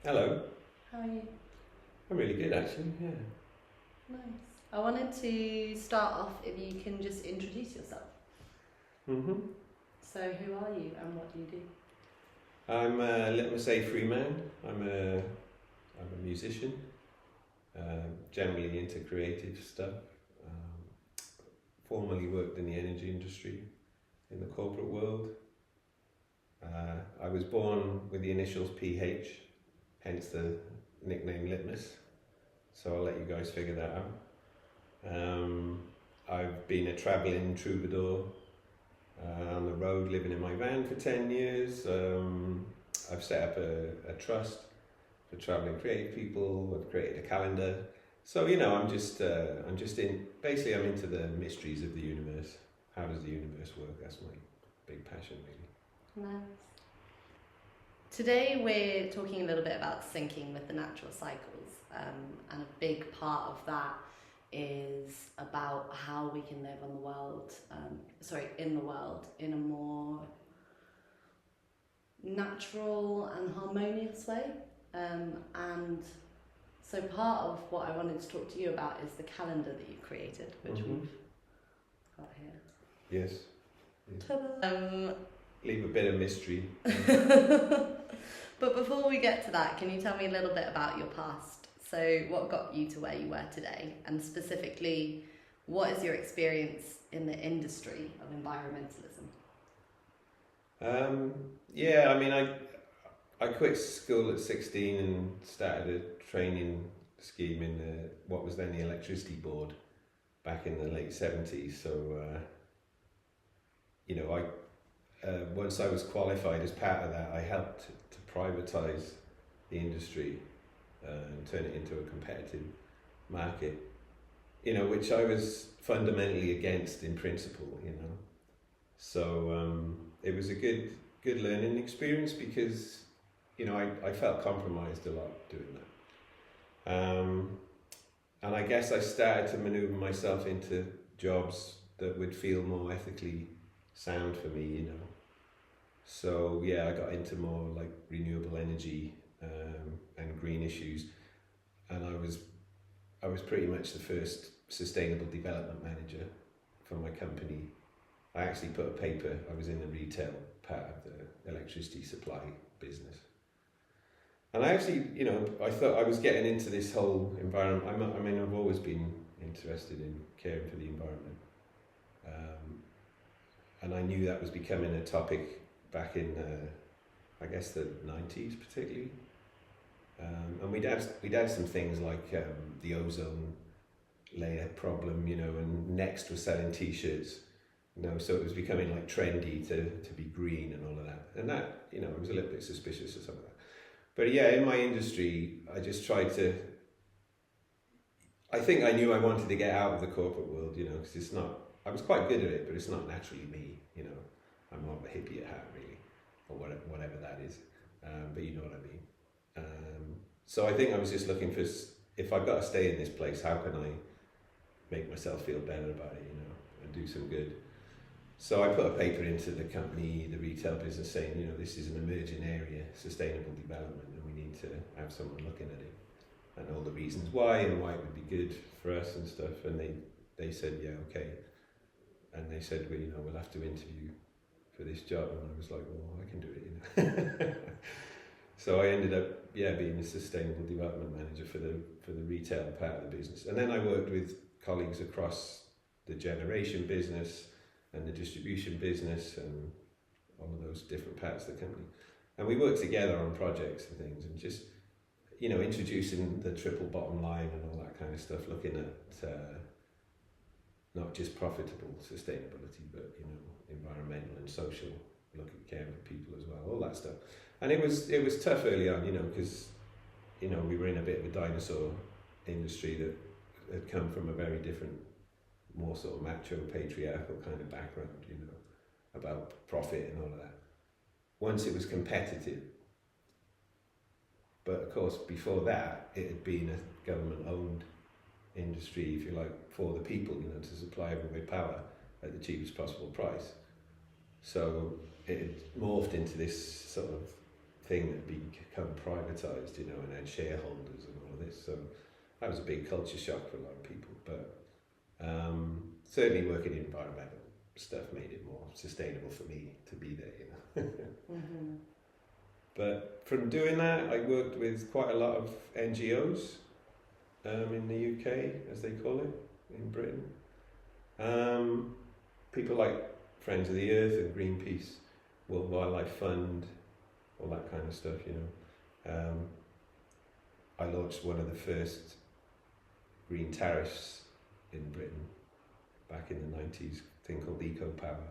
Hello. How are you? I'm really good, actually. Yeah. Nice. I wanted to start off if you can just introduce yourself. Mhm. So, who are you and what do you do? Let me say Freeman. I'm a musician. Generally into creative stuff. Um, Formerly worked in the energy industry, in the corporate world. I was born with the initials PH, hence the nickname Litmus. So I'll let you guys figure that out. I've been a travelling troubadour on the road, living in my van for 10 years. I've set up a trust for travelling creative people. I've created a calendar. So I'm into the mysteries of the universe. How does the universe work? That's my big passion, really. Nice. Today we're talking a little bit about syncing with the natural cycles, and a big part of that is about how we can live in the world in a more natural and harmonious way. And so part of what I wanted to talk to you about is the calendar that you've created, which we've got here. Yes. Ta-da! Leave a bit of mystery. But before we get to that, can you tell me a little bit about your past? So what got you to where you were today? And specifically, what is your experience in the industry of environmentalism? I quit school at 16 and started a training scheme in what was then the electricity board back in the late 70s. So, once I was qualified as part of that, I helped to privatise the industry and turn it into a competitive market, which I was fundamentally against in principle, So it was a good learning experience because, I felt compromised a lot doing that. And I guess I started to manoeuvre myself into jobs that would feel more ethically sound for me, So yeah, I got into more like renewable energy and green issues, and I was pretty much the first sustainable development manager for my company. I actually put a paper. I was in the retail part of the electricity supply business, and I actually, I thought I was getting into this whole environment. I've always been interested in caring for the environment. And I knew that was becoming a topic back in, I guess, the 90s particularly. And we'd had some things like the ozone layer problem, and Next was selling T-shirts, so it was becoming like trendy to be green and all of that. And that, I was a little bit suspicious of some of that. But yeah, in my industry, I just tried to, I think I knew I wanted to get out of the corporate world, because it's not, I was quite good at it, but it's not naturally me, I'm more of a hippie at heart, really, or whatever that is. But you know what I mean. So I think I was just looking for, if I've got to stay in this place, how can I make myself feel better about it, and do some good. So I put a paper into the company, the retail business, saying, this is an emerging area, sustainable development, and we need to have someone looking at it, and all the reasons why and why it would be good for us and stuff. And they said, yeah, okay. And they said, well, we'll have to interview for this job. And I was like, well, I can do it, So I ended up, being the sustainable development manager for the retail part of the business. And then I worked with colleagues across the generation business and the distribution business and all of those different parts of the company. And we worked together on projects and things, and just, introducing the triple bottom line and all that kind of stuff, looking at not just profitable sustainability, but environmental and social, looking at caring for people as well, all that stuff. And it was tough early on, because we were in a bit of a dinosaur industry that had come from a very different, more sort of macho patriarchal kind of background, about profit and all of that. Once it was competitive, but of course before that it had been a government-owned industry, if you like, for the people, to supply everyone with power at the cheapest possible price. So it had morphed into this sort of thing that had become privatized, you know, and had shareholders and all of this. So that was a big culture shock for a lot of people. But certainly working in environmental stuff made it more sustainable for me to be there, you know. Mm-hmm. But from doing that, I worked with quite a lot of NGOs in the UK, as they call it, in Britain. People like Friends of the Earth and Greenpeace, World Wildlife Fund, all that kind of stuff, you know. I launched one of the first green tariffs in Britain back in the 90s, a thing called Eco Power.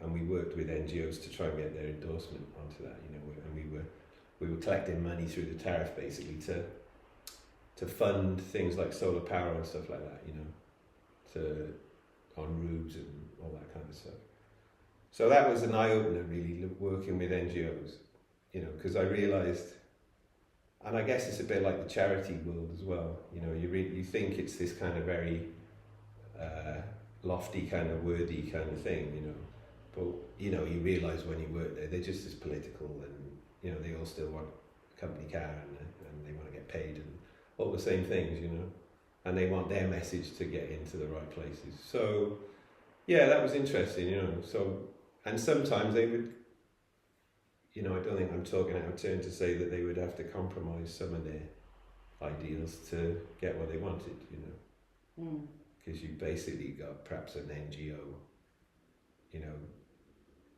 And we worked with NGOs to try and get their endorsement onto that, you know, and we were collecting money through the tariff basically to fund things like solar power and stuff like that, you know, on roofs and all that kind of stuff. So that was an eye-opener really, working with NGOs, you know, because I realised, and I guess it's a bit like the charity world as well, you know, you think it's this kind of very lofty kind of worthy kind of thing, you know, but you know, you realise when you work there, they're just as political, and you know, they all still want a company car and they want to get paid and all the same things, you know, and they want their message to get into the right places. So yeah, that was interesting, you know. So, and sometimes they would, you know, I don't think I'm talking out of turn to say that they would have to compromise some of their ideals to get what they wanted, you know. Because you basically got perhaps an NGO, you know,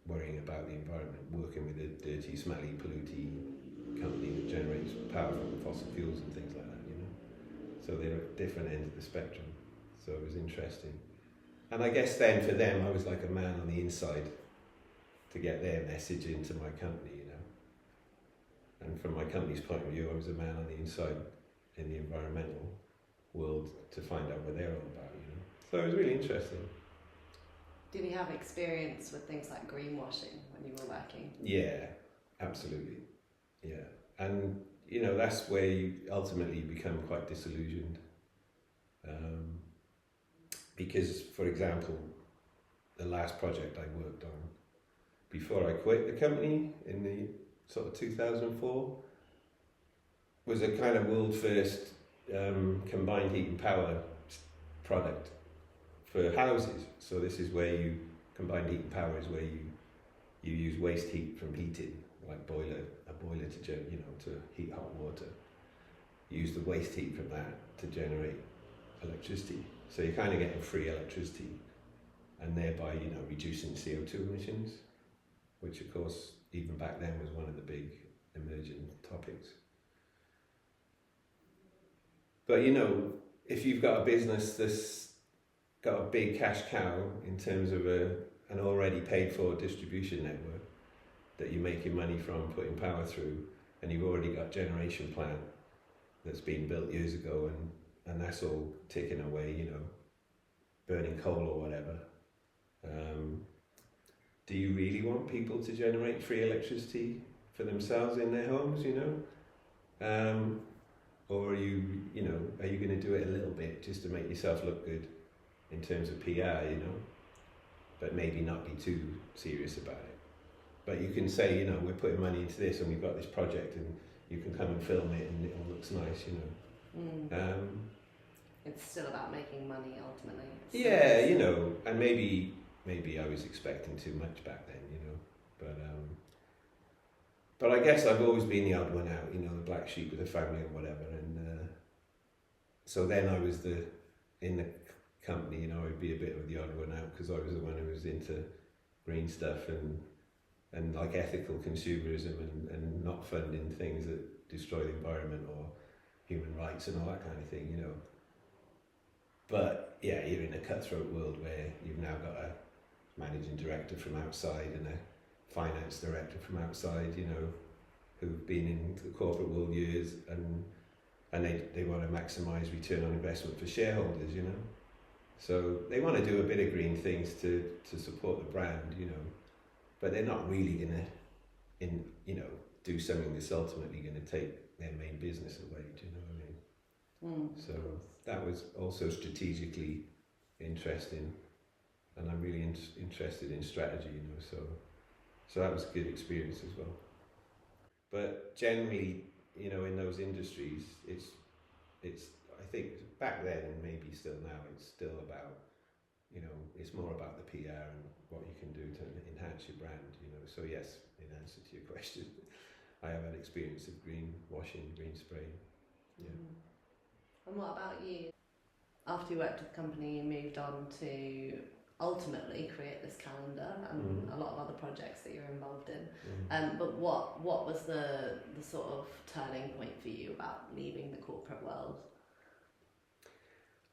worrying about the environment, working with a dirty, smelly, polluting company that generates power from fossil fuels and things like that, you know. So they're at different ends of the spectrum. So it was interesting. And I guess then for them, I was like a man on the inside to get their message into my company, you know. And from my company's point of view, I was a man on the inside in the environmental world to find out what they're all about, you know. So it was really interesting. Did you have experience with things like greenwashing when you were working? Yeah, absolutely. Yeah. And, you know, that's where you ultimately become quite disillusioned. Because, for example, the last project I worked on, before I quit the company in the sort of 2004, was a kind of world first combined heat and power product for houses. So this is where combined heat and power is where you use waste heat from heating, like a boiler to heat hot water. You use the waste heat from that to generate electricity. So you're kind of getting free electricity, and thereby, you know, reducing CO2 emissions, which of course even back then was one of the big emerging topics. But you know, if you've got a business that's got a big cash cow in terms of an already paid for distribution network that you're making money from putting power through, and you've already got generation plant that's been built years ago, and that's all ticking away, you know, burning coal or whatever. Do you really want people to generate free electricity for themselves in their homes, you know? Or are you going to do it a little bit just to make yourself look good in terms of PR, you know, but maybe not be too serious about it. But you can say, you know, we're putting money into this and we've got this project and you can come and film it and it all looks nice, you know. It's still about making money ultimately. Yeah, you know, and maybe I was expecting too much back then, you know, but I guess I've always been the odd one out, you know, the black sheep of the family or whatever, and so then I was in the company, you know, I'd be a bit of the odd one out because I was the one who was into green stuff and like ethical consumerism and not funding things that destroy the environment or human rights and all that kind of thing, you know. But yeah, you're in a cutthroat world where you've now got a managing director from outside and a finance director from outside, you know, who've been in the corporate world years and they want to maximise return on investment for shareholders, you know. So they want to do a bit of green things to support the brand, you know, but they're not really going to, do something that's ultimately going to take their main business away, do you know what I mean? So that was also strategically interesting, and I'm really interested in strategy, you know, so that was a good experience as well. But generally, you know, in those industries, it's I think back then and maybe still now, it's still about, you know, it's more about the PR and what you can do to enhance your brand, you know. So yes, in answer to your question, I have had experience of greenwashing, green spraying. Yeah. And what about you? After you worked with the company, you moved on to ultimately create this calendar and a lot of other projects that you're involved in. But what was the sort of turning point for you about leaving the corporate world?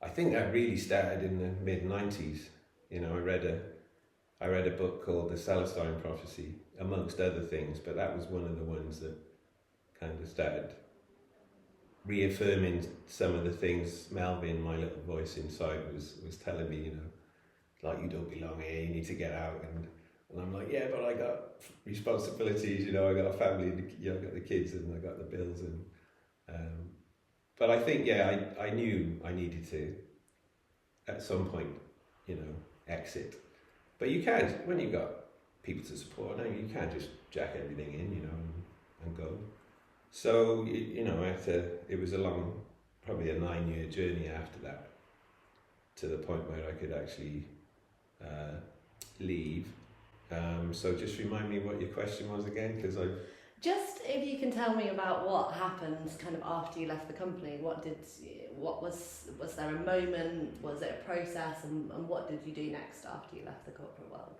I think that really started in the mid-90s. You know, I read a book called The Celestine Prophecy, amongst other things, but that was one of the ones that kind of started reaffirming some of the things Melvin, my little voice inside, was telling me, you know, like, you don't belong here, you need to get out. And I'm like, yeah, but I got responsibilities, you know, I got a family, you know, I got the kids and I got the bills. And but I think, yeah, I knew I needed to, at some point, you know, exit. But you can't, when you've got people to support, no, you can't just jack everything in, you know, and go. So, you know, it was a long, probably a 9-year journey after that, to the point where I could actually leave. So just remind me what your question was again, because Just if you can tell me about what happened kind of after you left the company. What was there a moment? Was it a process? And what did you do next after you left the corporate world?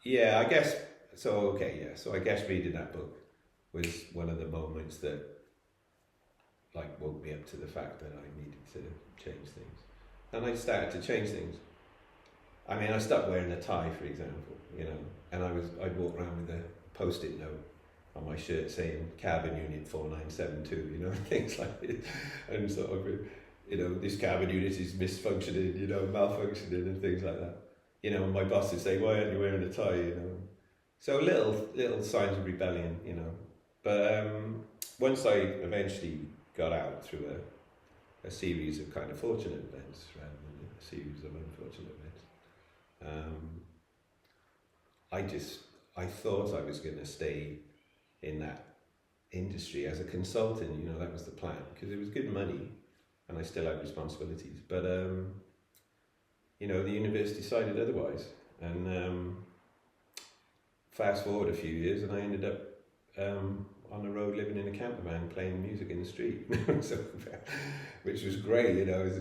Yeah, I guess so. Okay, yeah. So I guess reading that book was one of the moments that like woke me up to the fact that I needed to change things, and I started to change things. I mean, I stopped wearing a tie, for example, you know, and I'd walk around with a post-it note on my shirt saying carbon unit 4972, you know, things like this, and sort of, you know, this carbon unit is misfunctioning, you know, malfunctioning and things like that. You know, and my boss would say, why aren't you wearing a tie, you know? So little signs of rebellion, you know. But once I eventually got out through a series of kind of fortunate events rather than a series of unfortunate events, I thought I was going to stay in that industry as a consultant, you know, that was the plan, because it was good money and I still had responsibilities. But, you know, the university decided otherwise. And fast forward a few years and I ended up on the road living in a camper van playing music in the street, so, which was great, you know, it was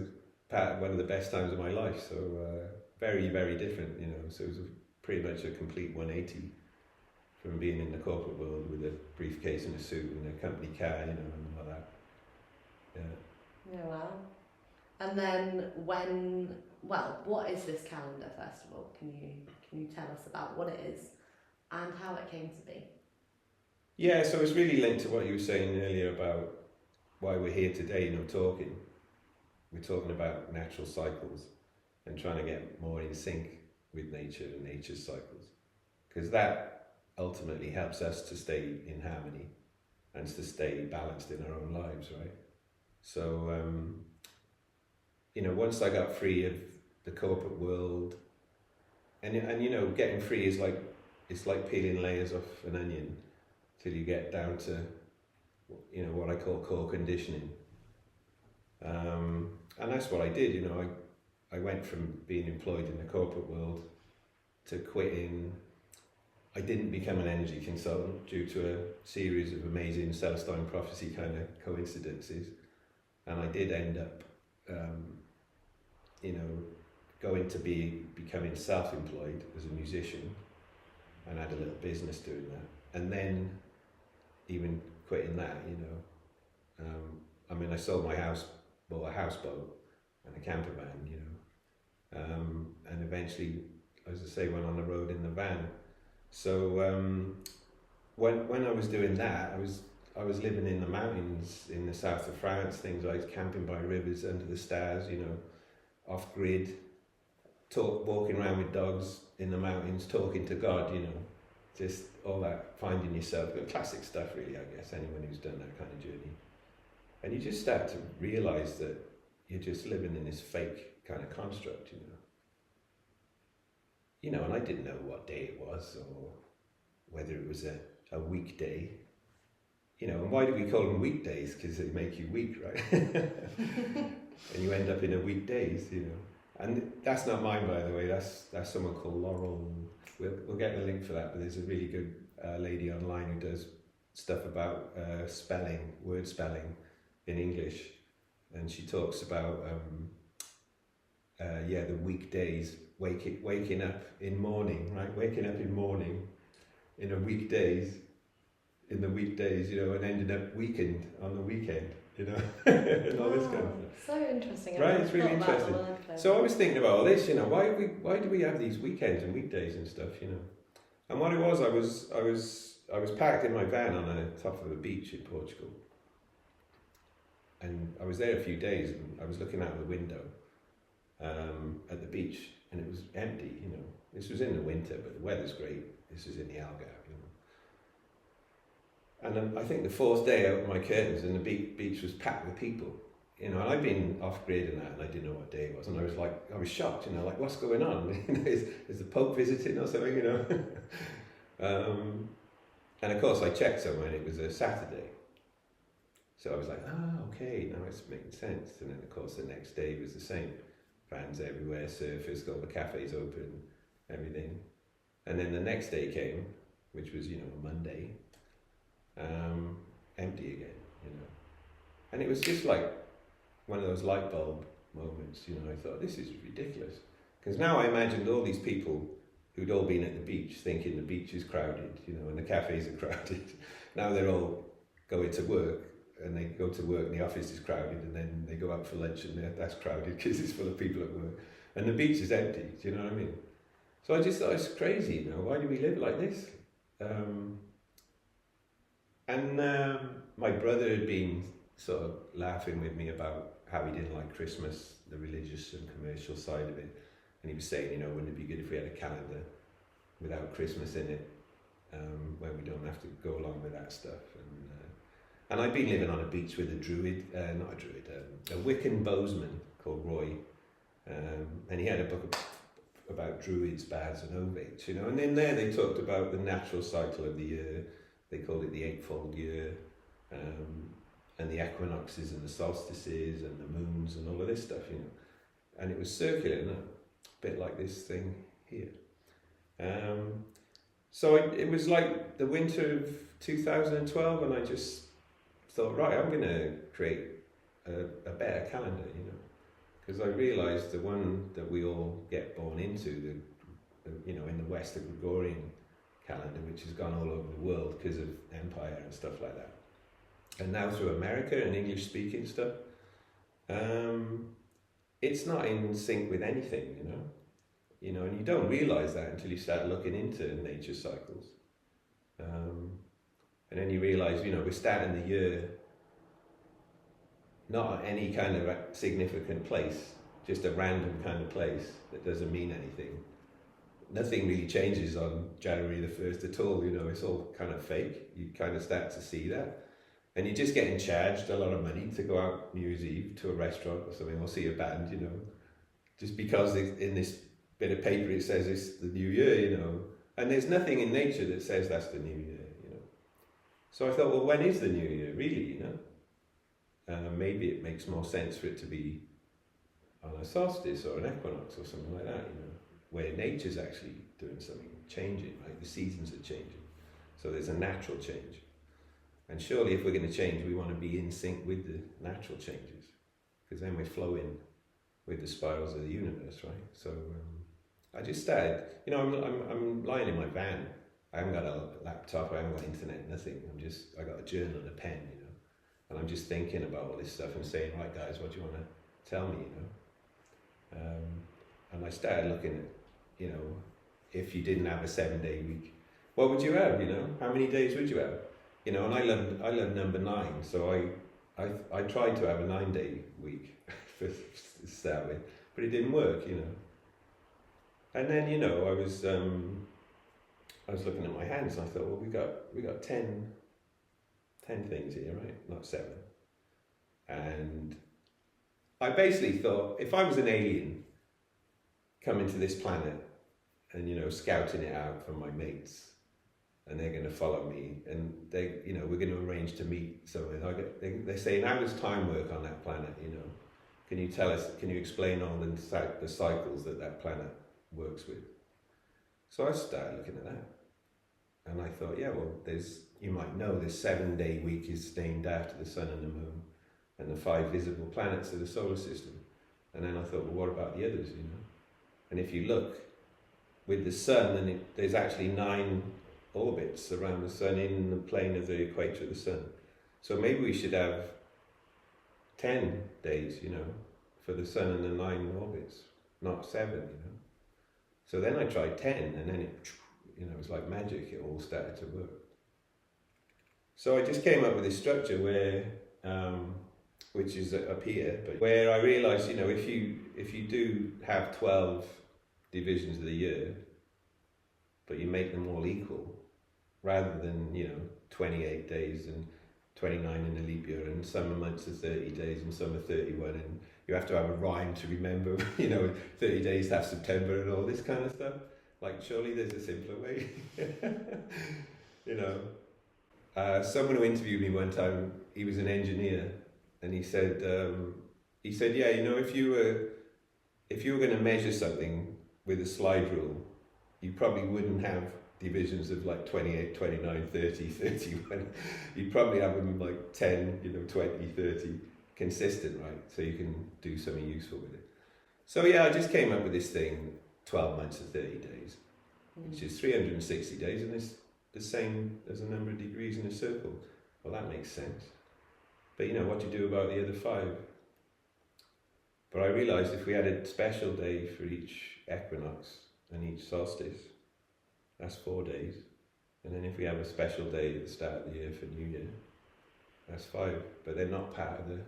one of the best times of my life. So very, very different, you know, so it was pretty much a complete 180 from being in the corporate world with a briefcase and a suit and a company car, you know, and all that. Yeah. Yeah, wow. And then what is this calendar, first of all? Can you tell us about what it is and how it came to be? Yeah, so it's really linked to what you were saying earlier about why we're here today, you know, talking. We're talking about natural cycles and trying to get more in sync with nature and nature's cycles, because that ultimately helps us to stay in harmony and to stay balanced in our own lives, right? So, you know, once I got free of the corporate world, and you know, getting free is like, it's like peeling layers off an onion till you get down to, you know, what I call core conditioning. And that's what I did, you know, I went from being employed in the corporate world to quitting. I didn't become an energy consultant due to a series of amazing Celestine prophecy kind of coincidences. And I did end up, you know, going to becoming self-employed as a musician, and had a little business doing that. And then even quitting that, you know, I mean, I sold my house, bought a houseboat and a camper van, you know, and eventually, as I say, went on the road in the van. So when I was doing that, I was living in the mountains in the south of France, things like camping by rivers under the stars, you know, off grid, walking around with dogs in the mountains, talking to God, you know, just all that, finding yourself, classic stuff really, I guess, anyone who's done that kind of journey. And you just start to realise that you're just living in this fake kind of construct, you know. You know, and I didn't know what day it was or whether it was a weekday. you know, and why do we call them weekdays? Because they make you weak, right? And you end up in a weekdays, you know. And that's not mine, by the way. That's someone called Laurel. We'll get the link for that. But there's a really good lady online who does stuff about spelling, word spelling in English, and she talks about the weekdays, waking up in morning, right? Waking up in morning in a weekdays, in the weekdays, you know, and ending up weekend on the weekend, you know, and all this kind of stuff. So interesting. Right, it's really interesting. So I was thinking about all this, you know, why do we have these weekends and weekdays and stuff, you know? And what it was, I was parked in my van on the top of a beach in Portugal, and I was there a few days, and I was looking out the window at the beach, and it was empty, you know. This was in the winter, but the weather's great. This was in the Algarve, you know. And then I think the fourth day I opened my curtains, and the beach was packed with people, you know. And I'd been off grid and that, and I didn't know what day it was, and I was shocked, you know, like, what's going on? is the Pope visiting or something, you know? And of course I checked somewhere, and it was a Saturday. So I was like, okay, now it's making sense. And then of course the next day was the same. Vans everywhere, surfers, all the cafes open, everything. And then the next day came, which was, you know, a Monday, empty again, you know. And it was just like one of those light bulb moments, you know. I thought, this is ridiculous. Because now I imagined all these people who'd all been at the beach thinking the beach is crowded, you know, and the cafes are crowded. Now they're all going to work, and they go to work and the office is crowded, and then they go out for lunch and that's crowded because it's full of people at work. And the beach is empty, do you know what I mean? So I just thought, it's crazy, you know, why do we live like this? My brother had been sort of laughing with me about how he didn't like Christmas, the religious and commercial side of it. And he was saying, you know, wouldn't it be good if we had a calendar without Christmas in it, where we don't have to go along with that stuff. And I'd been living on a beach with a Wiccan bowsman called Roy, and he had a book about druids, bards and ovates, you know, and in there they talked about the natural cycle of the year. They called it the eightfold year, and the equinoxes and the solstices and the moons and all of this stuff, you know. And it was circular, a bit like this thing here. So it was like the winter of 2012, and I just thought, right, I'm going to create a better calendar, you know, because I realised the one that we all get born into, you know, in the West, the Gregorian calendar, which has gone all over the world because of empire and stuff like that, and now through America and English-speaking stuff, it's not in sync with anything, you know, and you don't realise that until you start looking into nature cycles. And then you realise, you know, we're starting the year not at any kind of significant place, just a random kind of place that doesn't mean anything. Nothing really changes on January the 1st at all, you know, it's all kind of fake. You kind of start to see that. And you're just getting charged a lot of money to go out New Year's Eve to a restaurant or something, or see a band, you know, just because in this bit of paper it says it's the new year, you know, and there's nothing in nature that says that's the new year. So I thought, well, when is the new year, really, you know? Maybe it makes more sense for it to be on a solstice or an equinox or something like that, you know, where nature's actually doing something, changing, right? The seasons are changing. So there's a natural change. And surely if we're going to change, we want to be in sync with the natural changes, because then we're flowing with the spirals of the universe, right? So I just started, you know, I'm lying in my van. I haven't got a laptop, I haven't got internet, nothing. I got a journal and a pen, you know, and I'm just thinking about all this stuff and saying, right guys, what do you want to tell me, you know? And I started looking at, you know, if you didn't have a 7-day week, what would you have, you know? How many days would you have? You know, and I love number 9, so I tried to have a 9-day week to start with, but it didn't work, you know. And then, you know, I was looking at my hands and I thought, well, we got 10 things here, right? Not 7. And I basically thought, if I was an alien coming to this planet and, you know, scouting it out for my mates, and they're going to follow me, and they, you know, we're going to arrange to meet somewhere. They're saying, how does time work on that planet, you know? Can you tell us, can you explain all the cycles that planet works with? So I started looking at that. And I thought, yeah, well, you might know, the 7-day week is named after the sun and the moon and the 5 visible planets of the solar system. And then I thought, well, what about the others, you know? And if you look with the sun, then there's actually 9 orbits around the sun in the plane of the equator of the sun. So maybe we should have 10 days, you know, for the sun and the 9 orbits, not 7, you know. So then I tried 10, and then it, you know, it was like magic, it all started to work. So I just came up with this structure where, which is up here, but where I realised, you know, if you do have 12 divisions of the year, but you make them all equal, rather than, you know, 28 days and 29 in a leap year, and some months are 30 days and some are 31, and you have to have a rhyme to remember, you know, 30 days to have September and all this kind of stuff. Like, surely there's a simpler way. You know. Someone who interviewed me one time, he was an engineer, and he said, yeah, you know, if you were going to measure something with a slide rule, you probably wouldn't have divisions of like 28, 29, 30, 31. You'd probably have them like 10, you know, 20, 30, consistent, right? So you can do something useful with it. So yeah, I just came up with this thing, 12 months of 30 days, which is 360 days, and it's the same as the number of degrees in a circle. Well, that makes sense. But you know, what do you do about the other 5? But I realised if we had a special day for each equinox and each solstice, that's 4 days. And then if we have a special day at the start of the year for New Year, that's 5. But they're not part of the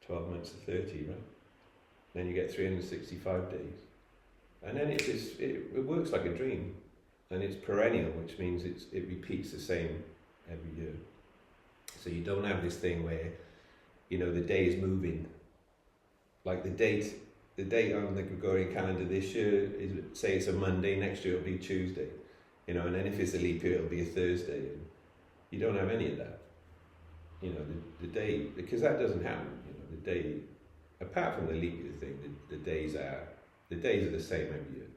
12 months of 30, right? Then you get 365 days. And then it works like a dream. And it's perennial, which means it repeats the same every year. So you don't have this thing where, you know, the day is moving. Like the date on the Gregorian calendar this year is, say it's a Monday, next year it'll be Tuesday. You know, and then if it's a leap year, it'll be a Thursday. And you don't have any of that. You know, the day, because that doesn't happen. You know, the day, apart from the leap year thing, the days are the same every year.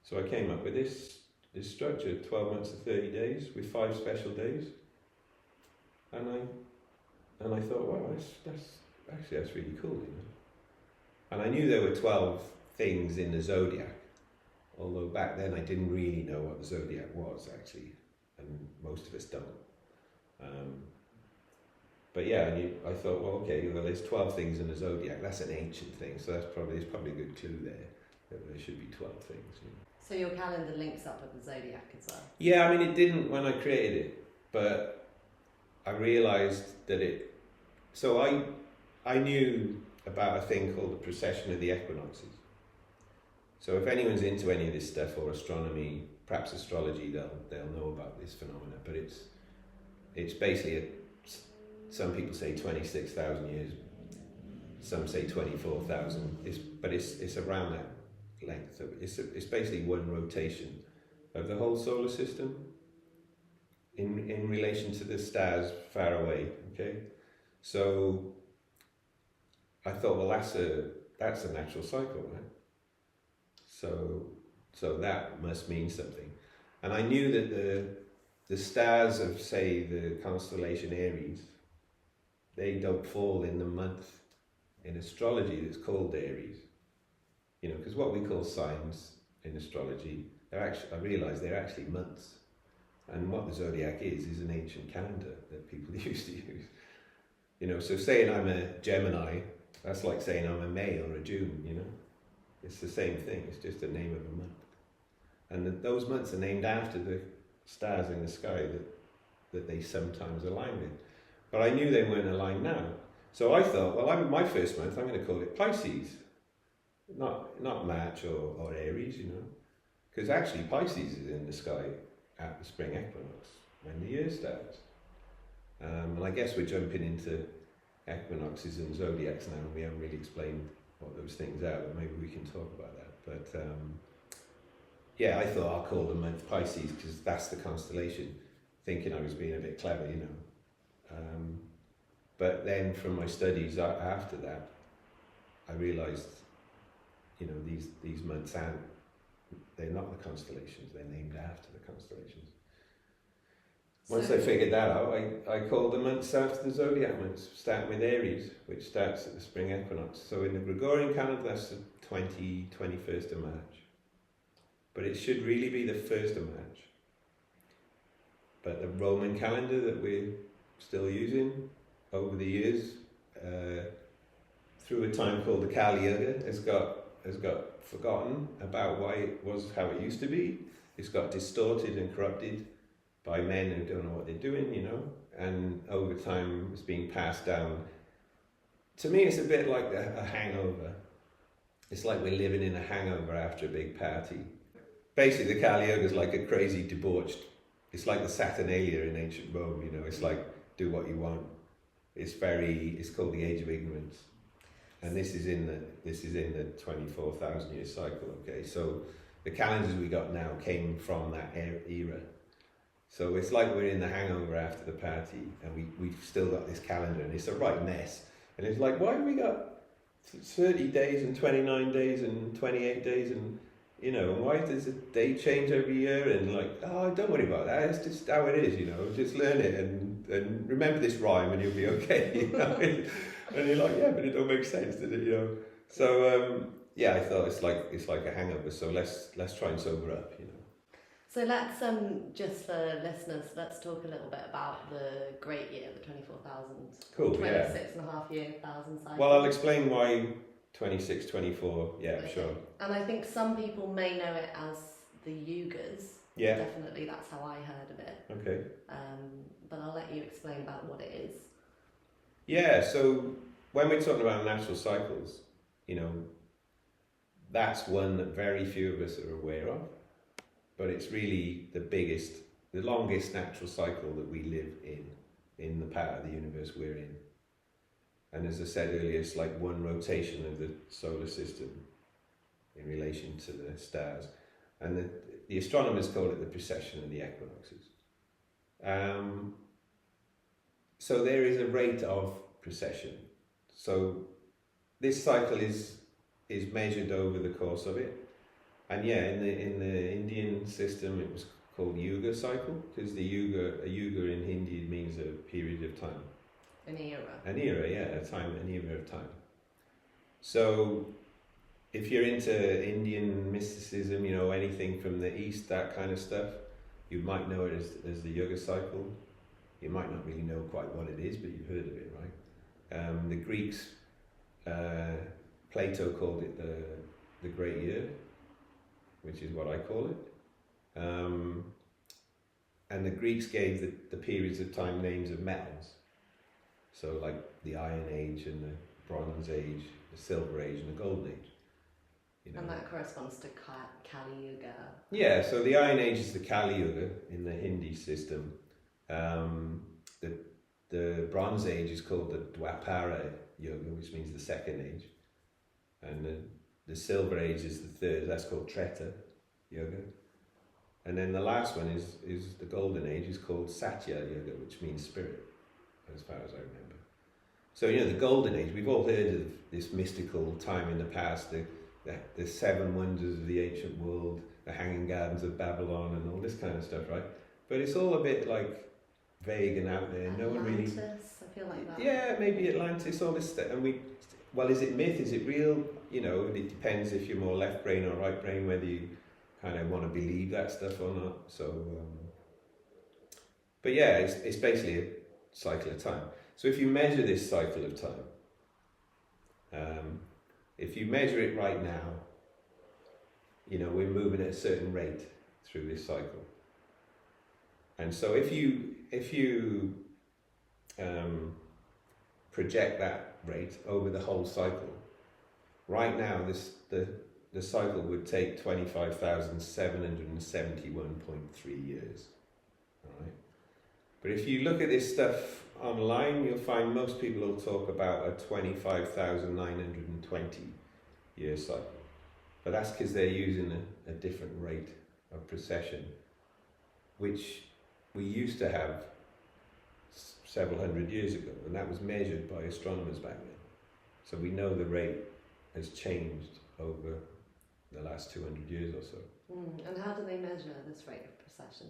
So I came up with this structure, 12 months of 30 days with 5 special days. And I thought, wow, that's really cool, you know. And I knew there were 12 things in the zodiac, although back then I didn't really know what the zodiac was, actually, and most of us don't. But yeah, I thought, well, okay, well, there's 12 things in the zodiac. That's an ancient thing, so there's probably a good clue there that there should be 12 things. You know. So your calendar links up with the zodiac as well? Yeah, I mean, it didn't when I created it, but I realised that it. So I knew about a thing called the procession of the equinoxes. So if anyone's into any of this stuff, or astronomy, perhaps astrology, they'll know about this phenomena. But it's basically some people say 26,000 years, some say 24,000. But it's around that length. So it's basically one rotation of the whole solar system in relation to the stars far away. Okay, so I thought, well, that's a natural cycle, right? So that must mean something. And I knew that the stars of, say, the constellation Aries, they don't fall in the month in astrology that's called Aries. You know, because what we call signs in astrology, I realised they're actually months. And what the zodiac is an ancient calendar that people used to use. You know, so saying I'm a Gemini, that's like saying I'm a May or a June, you know. It's the same thing, it's just a name of a month. And those months are named after the stars in the sky that they sometimes align with. But I knew they weren't aligned now. So I thought, well, my first month, I'm going to call it Pisces. Not March or Aries, you know. Because actually Pisces is in the sky at the spring equinox, when the year starts. And I guess we're jumping into equinoxes and zodiacs now, and we haven't really explained what those things are, but maybe we can talk about that. But yeah, I thought I'll call the month Pisces because that's the constellation, thinking I was being a bit clever, you know. But then from my studies after that, I realised, you know, these months aren't, they're not the constellations, they're named after the constellations. Once I figured that out, I called the months after the zodiac months, starting with Aries, which starts at the spring equinox. So in the Gregorian calendar, that's the 21st of March. But it should really be the 1st of March. But the Roman calendar that we're still using over the years, through a time called the Kali Yuga, has got forgotten about why it was how it used to be. It's got distorted and corrupted by men who don't know what they're doing, you know, and over time it's being passed down. To me, it's a bit like a hangover. It's like we're living in a hangover after a big party. Basically, the Kali Yuga is like a crazy debauched. It's like the Saturnalia in ancient Rome, you know. It's like do what you want. It's called the Age of Ignorance, and this is in the 24,000 year cycle. Okay, so the calendars we got now came from that era. So it's like we're in the hangover after the party, and we've still got this calendar, and it's a right mess. And it's like, why have we got 30 days and 29 days and 28 days and, you know, why does the day change every year? And like, oh, don't worry about that. It's just how it is, you know. Just learn it and remember this rhyme, and you'll be okay. You know? And you're like, yeah, but it don't make sense, does it? You know. So yeah, I thought it's like a hangover. So let's try and sober up, you know. So let's, just for listeners, let's talk a little bit about the great year, the 24,000. Cool, 26 and a half year, 1,000 cycle. Well, I'll explain why 26, 24, yeah, okay. Sure. And I think some people may know it as the Yugas. Yeah. Definitely, that's how I heard of it. Okay. But I'll let you explain about what it is. Yeah, so when we're talking about natural cycles, you know, that's one that very few of us are aware of. But it's really the longest natural cycle that we live in the part of the universe we're in. And as I said earlier, it's like one rotation of the solar system in relation to the stars. And the astronomers call it the procession of the equinoxes. So there is a rate of procession. So this cycle is measured over the course of it. And yeah, in the Indian system, it was called Yuga cycle, because a Yuga in Hindi means a period of time. An era. An era, yeah, an era of time. So if you're into Indian mysticism, you know, anything from the East, that kind of stuff, you might know it as the Yuga cycle. You might not really know quite what it is, but you've heard of it, right? The Greeks, Plato called it the Great Year, which is what I call it. And the Greeks gave the periods of time names of metals. So like the Iron Age and the Bronze Age, the Silver Age and the Golden Age. You know. And that corresponds to Kali Yuga. Yeah, so the Iron Age is the Kali Yuga in the Hindi system. The Bronze Age is called the Dwapara Yuga, which means the Second Age. And the Silver Age is the third, that's called Treta Yuga. And then the last one is the Golden Age, is called Satya Yuga, which means spirit, as far as I remember. So, you know, the Golden Age, we've all heard of this mystical time in the past, the seven wonders of the ancient world, the Hanging Gardens of Babylon and all this kind of stuff, right? But it's all a bit like vague and out there. No one really. Atlantis, I feel like that. Yeah, maybe Atlantis, all this stuff. And well, is it myth? Is it real? You know, it depends if you're more left brain or right brain, whether you kind of want to believe that stuff or not. So, but yeah, it's basically a cycle of time. So if you measure this cycle of time, if you measure it right now, you know, we're moving at a certain rate through this cycle. And so if you project that rate over the whole cycle, right now the cycle would take 25,771.3 years. All right. But if you look at this stuff online, you'll find most people will talk about a 25,920 year cycle. But that's because they're using a different rate of procession, which we used to have several hundred years ago, and that was measured by astronomers back then. So we know the rate has changed over the last 200 years or so. And how do they measure this rate of procession?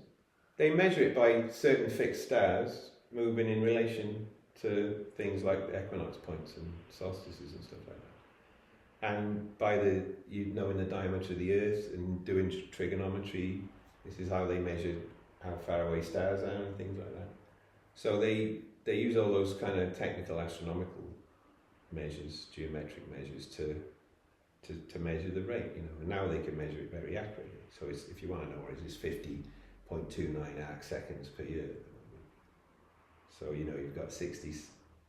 They measure it by certain fixed stars moving in relation to things like the equinox points and solstices and stuff like that. And by knowing the diameter of the Earth and doing trigonometry, this is how they measure how far away stars are and things like that. So they use all those kind of technical astronomical measures, geometric measures to measure the rate, and now they can measure it very accurately. So if you want to know what it is, 50.29 arc seconds per year at the moment. So you've got 60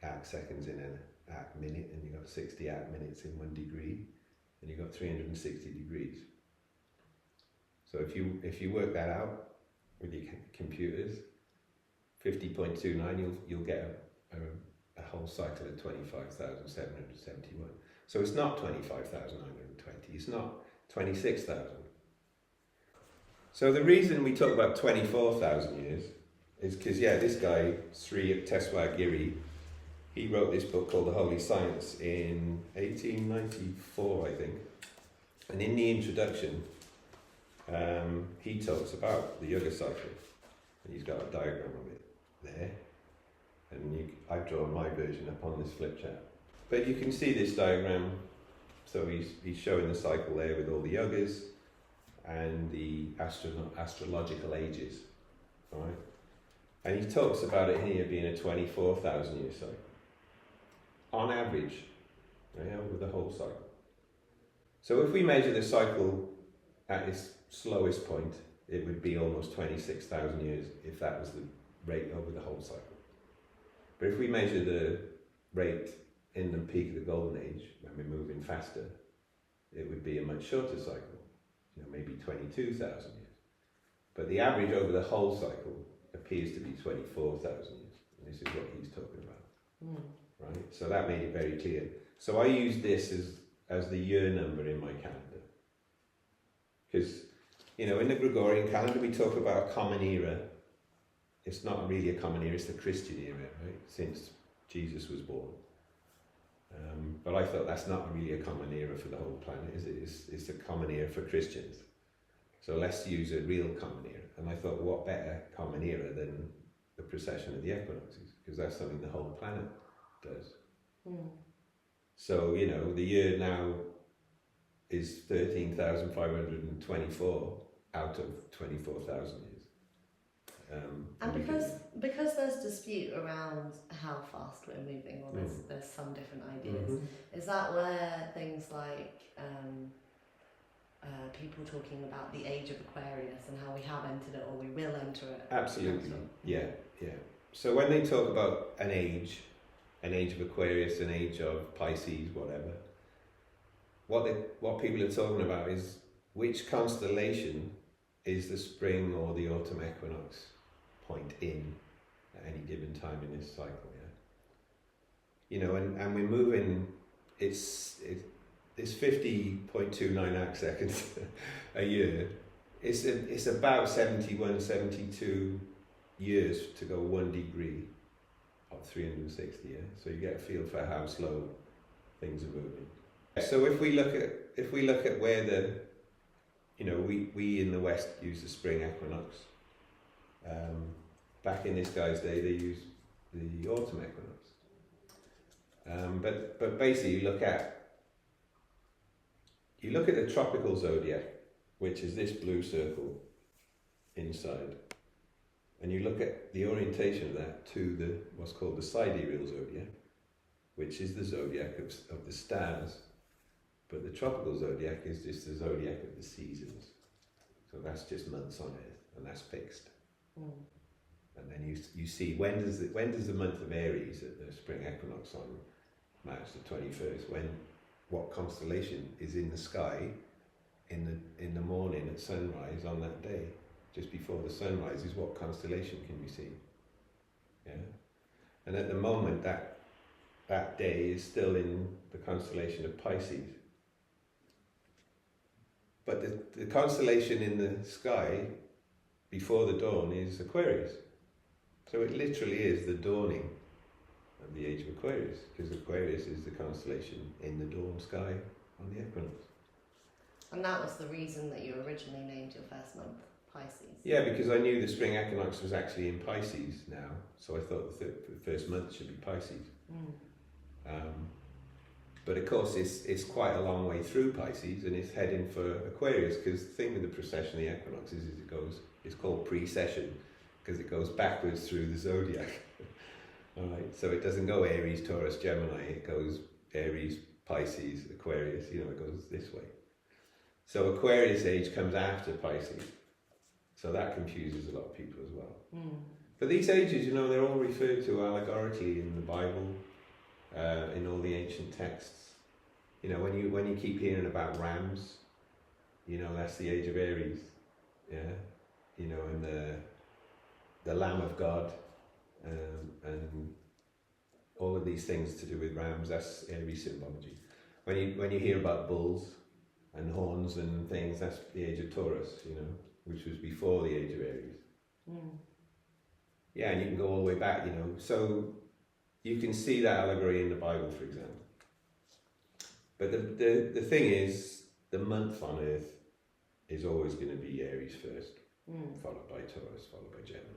arc seconds in an arc minute, and you've got 60 arc minutes in 1 degree, and you've got 360 degrees. So if you work that out with your computers, 50.29, you'll get a whole cycle of 25,771. So it's not 25,920, it's not 26,000. So the reason we talk about 24,000 years is because, this guy, Sri Teswagiri, he wrote this book called The Holy Science in 1894, I think. And in the introduction, he talks about the Yuga cycle. And he's got a diagram of it there. And I've drawn my version up on this flip chart. But you can see this diagram. So he's showing the cycle there with all the yugas and the astrological ages, all right? And he talks about it here being a 24,000 year cycle, on average, over the whole cycle. So if we measure the cycle at its slowest point, it would be almost 26,000 years if that was the rate over the whole cycle. But if we measure the rate in the peak of the golden age, when we're moving faster, it would be a much shorter cycle, maybe 22,000 years. But the average over the whole cycle appears to be 24,000 years, and this is what he's talking about, right? So that made it very clear. So I use this as the year number in my calendar, because in the Gregorian calendar we talk about a common era. It's not really a common era; it's the Christian era, right? Since Jesus was born. But I thought that's not really a common era for the whole planet, is it? It's a common era for Christians. So let's use a real common era. And I thought, what better common era than the procession of the equinoxes? Because that's something the whole planet does. So, the year now is 13,524 out of 24,000 years. And because there's dispute around how fast we're moving, or there's some different ideas, is that where things like people talking about the Age of Aquarius and how we have entered it or we will enter it? Absolutely, yeah. So when they talk about an age of Aquarius, an age of Pisces, whatever, what people are talking about is which constellation is the spring or the autumn equinox point in at any given time in this cycle, and we're moving, it's 50.29 arc seconds a year. It's about 71, 72 years to go 1 degree of 360, so you get a feel for how slow things are moving. So if we look at where we in the West use the spring equinox. Back in this guy's day, they used the autumn equinox. But basically, you look at the tropical zodiac, which is this blue circle inside, and you look at the orientation of that to what's called the sidereal zodiac, which is the zodiac of the stars. But the tropical zodiac is just the zodiac of the seasons. So that's just months on Earth, and that's fixed. And then you see when does the month of Aries at the spring equinox on March the 21st, what constellation is in the sky in the morning at sunrise on that day, just before the sunrise, is what constellation can you see? And at the moment that day is still in the constellation of Pisces. But the constellation in the sky before the dawn is Aquarius. So it literally is the dawning of the Age of Aquarius, because Aquarius is the constellation in the dawn sky on the equinox. And that was the reason that you originally named your first month Pisces. Yeah, because I knew the spring equinox was actually in Pisces now, so I thought the first month should be Pisces. But of course, it's quite a long way through Pisces, and it's heading for Aquarius. Because the thing with the procession of the equinoxes is it's called precession, because it goes backwards through the zodiac. All right, so it doesn't go Aries, Taurus, Gemini. It goes Aries, Pisces, Aquarius. It goes this way. So Aquarius age comes after Pisces, so that confuses a lot of people as well. But these ages, they're all referred to allegorically in the Bible, in all the ancient texts. When you keep hearing about rams, that's the age of Aries. Yeah, and the Lamb of God, and all of these things to do with rams, that's Aries symbology. When you hear about bulls and horns and things, that's the age of Taurus, which was before the age of Aries. Yeah, and you can go all the way back, so you can see that allegory in the Bible, for example. But the thing is, the month on Earth is always going to be Aries first, followed by Taurus, followed by Gemini.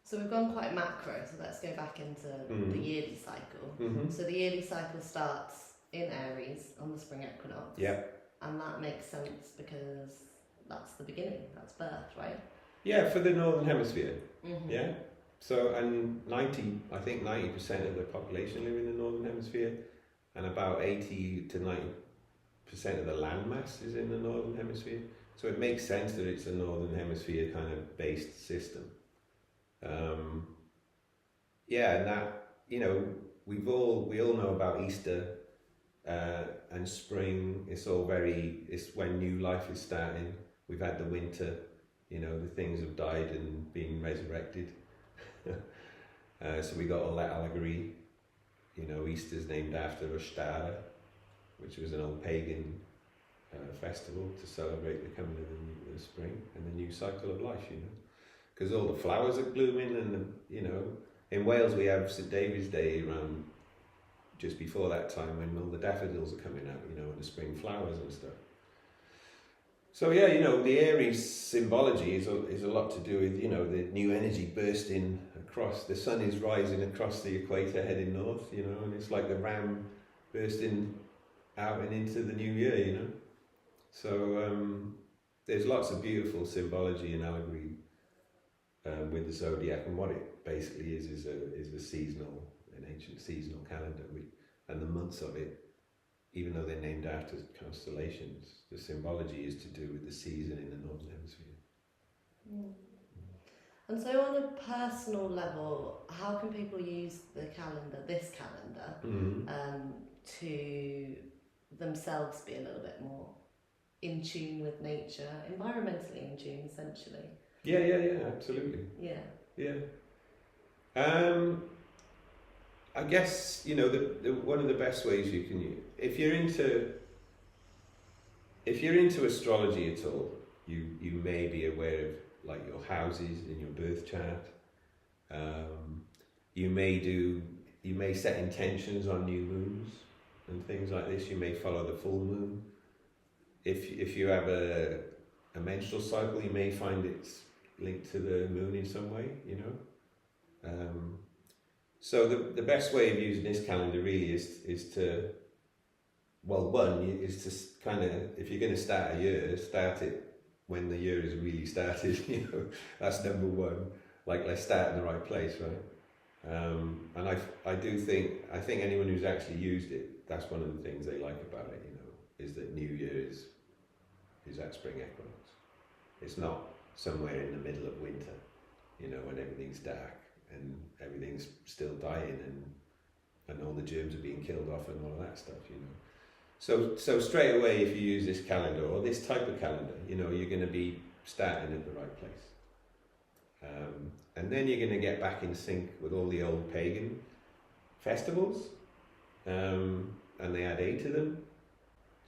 So we've gone quite macro, so let's go back into the yearly cycle. So the yearly cycle starts in Aries on the spring equinox. Yeah. And that makes sense because that's the beginning, that's birth, right? Yeah, for the Northern Hemisphere. Yeah. So, and 90% of the population live in the Northern Hemisphere, and about 80 to 90% of the landmass is in the Northern Hemisphere. So it makes sense that it's a Northern Hemisphere kind of based system. Yeah, and that, we all know about Easter and spring. It's when new life is starting. We've had the winter, the things have died and been resurrected. So we got all that allegory. Easter's named after Ostara, which was an old pagan festival to celebrate the coming of the spring and the new cycle of life, because all the flowers are blooming, and in Wales we have St David's Day around just before that time, when all the daffodils are coming out, and the spring flowers and stuff. So yeah, the Aries symbology is a lot to do with, the new energy bursting across, the sun is rising across the equator heading north, and it's like the ram bursting out and into the new year, So there's lots of beautiful symbology and allegory with the zodiac, and what it basically is an ancient seasonal calendar, and the months of it, even though they're named after constellations, the symbology is to do with the season in the Northern Hemisphere. And so on a personal level, how can people use this calendar, to themselves be a little bit more in tune with nature, environmentally in tune, essentially? Yeah, absolutely. Yeah. I guess, one of the best ways you can use, if you're into astrology at all, you may be aware of like your houses in your birth chart. You may set intentions on new moons and things like this. You may follow the full moon. If you have a menstrual cycle, you may find it's linked to the moon in some way, So the best way of using this calendar really is to, is to kind of, if you're going to start a year, start it when the year is really started, that's number one. Like, let's start in the right place, right? And I think anyone who's actually used it, that's one of the things they like about it, is that New Year is at spring equinox. It's not somewhere in the middle of winter, when everything's dark and everything's still dying and all the germs are being killed off and all of that stuff, So straight away, if you use this calendar or this type of calendar, you're going to be starting at the right place. And then you're going to get back in sync with all the old pagan festivals, and they had 8 of them.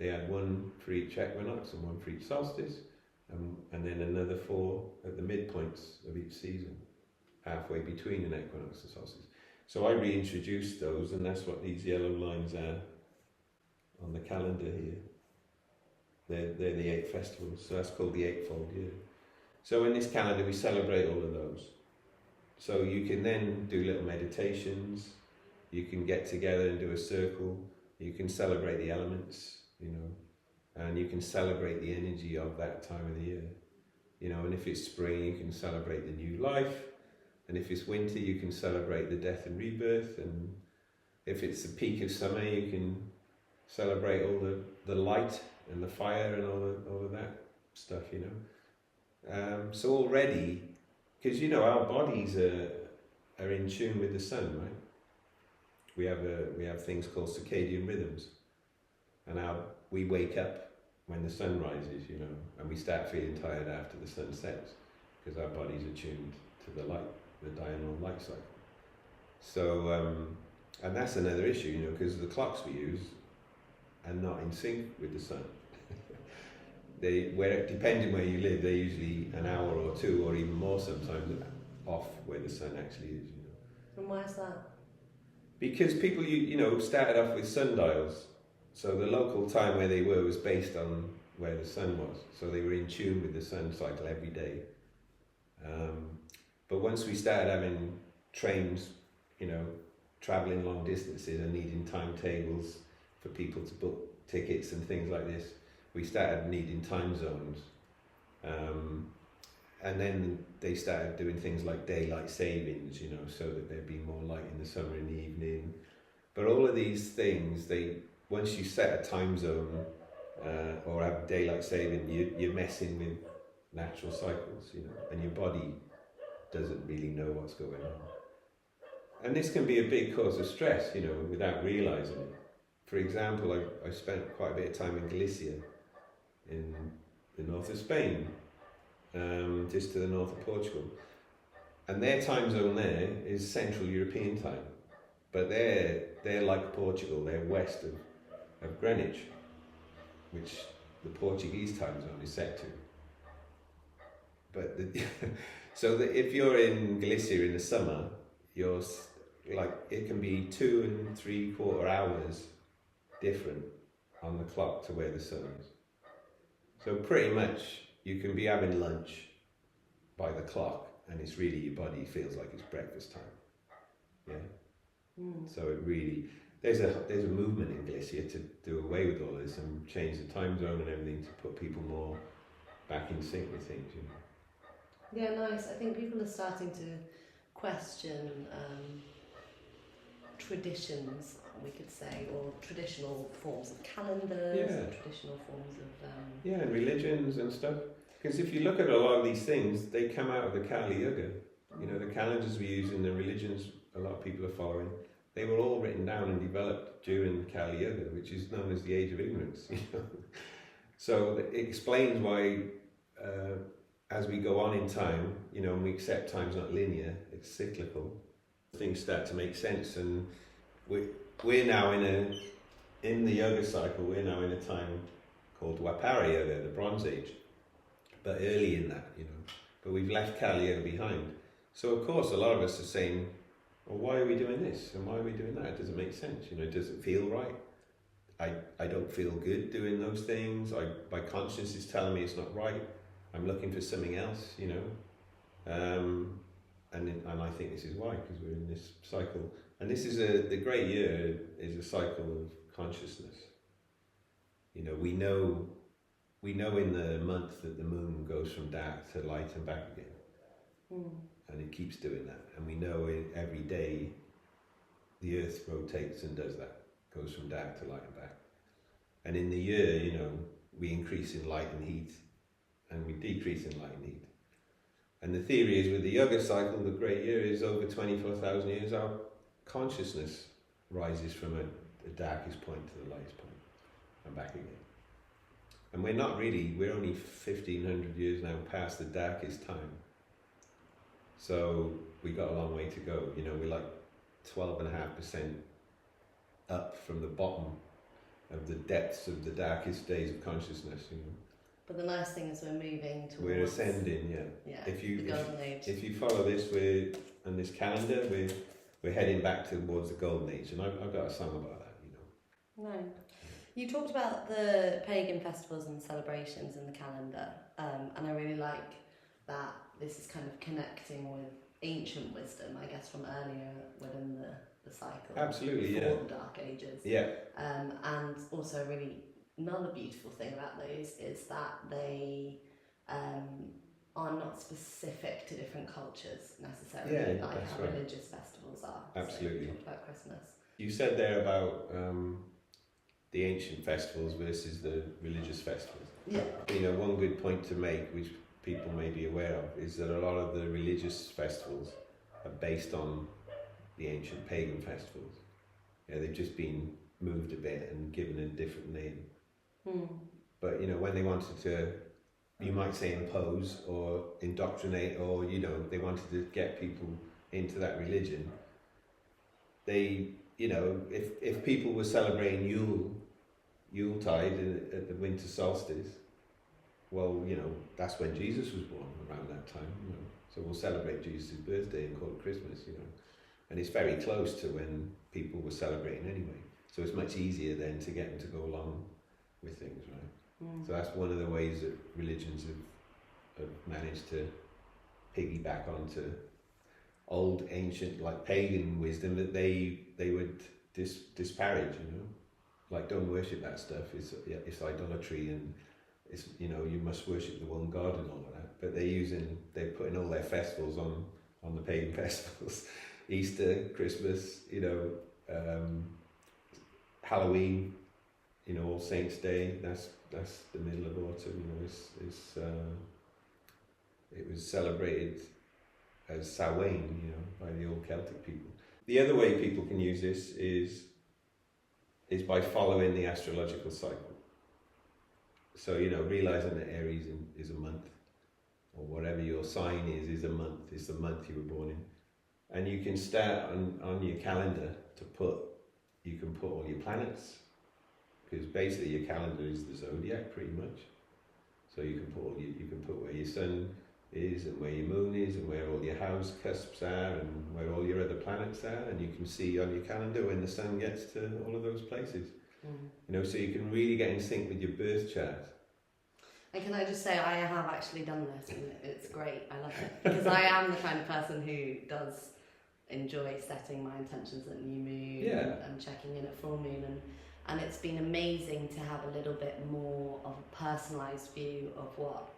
They had one for each equinox and one for each solstice, and then another 4 at the midpoints of each season, halfway between an equinox and solstice. So I reintroduced those, and that's what these yellow lines are on the calendar here. They're the 8 festivals, so that's called the eightfold year. So in this calendar we celebrate all of those. So you can then do little meditations, you can get together and do a circle, you can celebrate the elements, and you can celebrate the energy of that time of the year. And if it's spring, you can celebrate the new life, and if it's winter, you can celebrate the death and rebirth, and if it's the peak of summer, you can celebrate all the light and the fire and all of that stuff, So already, because our bodies are in tune with the sun, right? We have things called circadian rhythms, and we wake up when the sun rises, and we start feeling tired after the sun sets, because our bodies are tuned to the light, the diurnal light cycle. So, and that's another issue, because the clocks we use are not in sync with the sun. Depending where you live, they're usually an hour or 2 or even more sometimes off where the sun actually is. And why is that? Because people, started off with sundials, so the local time where they were was based on where the sun was. So they were in tune with the sun cycle every day. But once we started having trains, travelling long distances and needing timetables for people to book tickets and things like this, we started needing time zones. And then they started doing things like daylight savings, so that there'd be more light in the summer and the evening. But all of these things, once you set a time zone or have daylight saving, you're messing with natural cycles, and your body doesn't really know what's going on. And this can be a big cause of stress, without realising it. For example, I spent quite a bit of time in Galicia, in the north of Spain, just to the north of Portugal. And their time zone there is Central European time. But they're like Portugal, they're west of Greenwich, which the Portuguese time zone is set to. But so that if you're in Galicia in the summer, it can be 2 and 3/4 hours different on the clock to where the sun is. So pretty much you can be having lunch by the clock, and it's really, your body feels like it's breakfast time. Yeah. So it really, there's a movement in Galicia to do away with all this and change the time zone and everything to put people more back in sync with things. Yeah, nice. I think people are starting to question traditions, we could say, or traditional forms of calendars, or traditional forms of... and religions and stuff. Because if you look at a lot of these things, they come out of the Kali Yuga. The calendars we use in the religions a lot of people are following, they were all written down and developed during Kali Yuga, which is known as the Age of Ignorance. So it explains why, as we go on in time, and we accept time's not linear, it's cyclical, things start to make sense. And we're now in the yoga cycle, we're now in a time called Dwapara Yoga, the Bronze Age, but early in that, but we've left Kali Yuga behind. So of course a lot of us are saying, well, why are we doing this and why are we doing that? It doesn't make sense, does it feel right? I don't feel good doing those things. My conscience is telling me it's not right. I'm looking for something else, and I think this is why, because we're in this cycle. And this is the great year is a cycle of consciousness. We know in the month that the moon goes from dark to light and back again. And it keeps doing that. And we know every day the earth rotates and does that, goes from dark to light and back. And in the year, we increase in light and heat, and we decrease in light and heat. And the theory is with the yoga cycle, the great year is over 24,000 years, our consciousness rises from the darkest point to the lightest point and back again. And we're only 1,500 years now past the darkest time. So we got a long way to go. We're like 12.5% up from the bottom of the depths of the darkest days of consciousness, you know. But the nice thing is we're moving towards... We're ascending, yeah, the golden age. If you follow this, on this calendar, we're heading back towards the golden age, and I've got a song about that, you know. No. You talked about the pagan festivals and celebrations in the calendar, and I really like that this is kind of connecting with ancient wisdom, I guess, from earlier within the cycle. Absolutely, before yeah. the Dark Ages. Yeah. And also really another beautiful thing about those is that they are not specific to different cultures necessarily, like how religious festivals are. Absolutely. So you talked about Christmas. You said there about the ancient festivals versus the religious festivals. Yeah. You know, one good point to make, which people may be aware of, is that a lot of the religious festivals are based on the ancient pagan festivals. Yeah, they've just been moved a bit and given a different name. But you know, when they wanted to, you might say, impose or indoctrinate, or you know, they wanted to get people into that religion, they, you know, if people were celebrating Yuletide at the winter solstice, well, you know, that's when Jesus was born, around that time, you know. So we'll celebrate Jesus' birthday and call it Christmas, you know. And it's very close to when people were celebrating anyway. So it's much easier then to get them to go along with things, right? So that's one of the ways that religions have managed to piggyback onto old, ancient, like pagan wisdom that they would disparage, you know. Like, don't worship that stuff, it's idolatry, and it's, you know, you must worship the one God and all of that. But they're putting all their festivals on the pagan festivals. Easter, Christmas, you know, Halloween, you know, All Saints Day, that's the middle of autumn, you know, it was celebrated as Samhain, you know, by the old Celtic people. The other way people can use this is by following the astrological cycle. So, you know, realizing that Aries is a month, or whatever your sign is a month, is the month you were born in. And you can start on your calendar you can put all your planets, because basically your calendar is the zodiac pretty much. So you can put where your sun is and where your moon is and where all your house cusps are and where all your other planets are, and you can see on your calendar when the sun gets to all of those places. You know, so you can really get in sync with your birth chart. And can I just say, I have actually done this, and it's great. I love it, because I am the kind of person who does enjoy setting my intentions at new moon and checking in at full moon, and it's been amazing to have a little bit more of a personalised view of what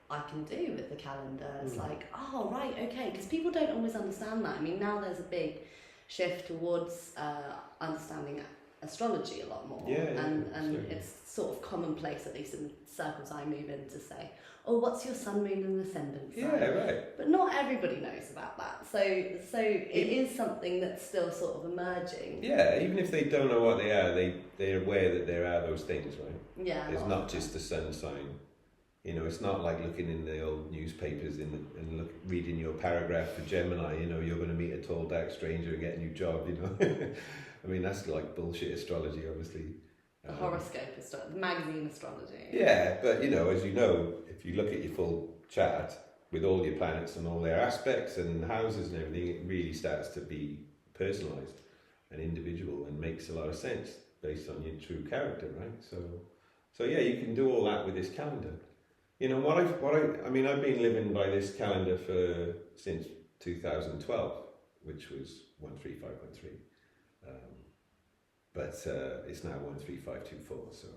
I can do with the calendar. It's like, oh, right, okay, because people don't always understand that. I mean, now there's a big shift towards understanding astrology a lot more, and it's sort of commonplace, at least in circles I move in, to say, oh, what's your sun, moon and ascendant sign? Yeah, right. But not everybody knows about that, so it is something that's still sort of emerging. Yeah, even if they don't know what they are, they're aware that there are those things, right? Yeah. It's not just the sun sign. You know, it's not like looking in the old newspapers and reading your paragraph for Gemini, you know, you're going to meet a tall, dark stranger and get a new job, you know. I mean, that's like bullshit astrology, obviously. The horoscope, the magazine astrology. Yeah, but, you know, as you know, if you look at your full chart with all your planets and all their aspects and houses and everything, it really starts to be personalised and individual and makes a lot of sense based on your true character, right? So yeah, you can do all that with this calendar. You know, I've been living by this calendar since 2012, which was 13513. But it's now 13524, so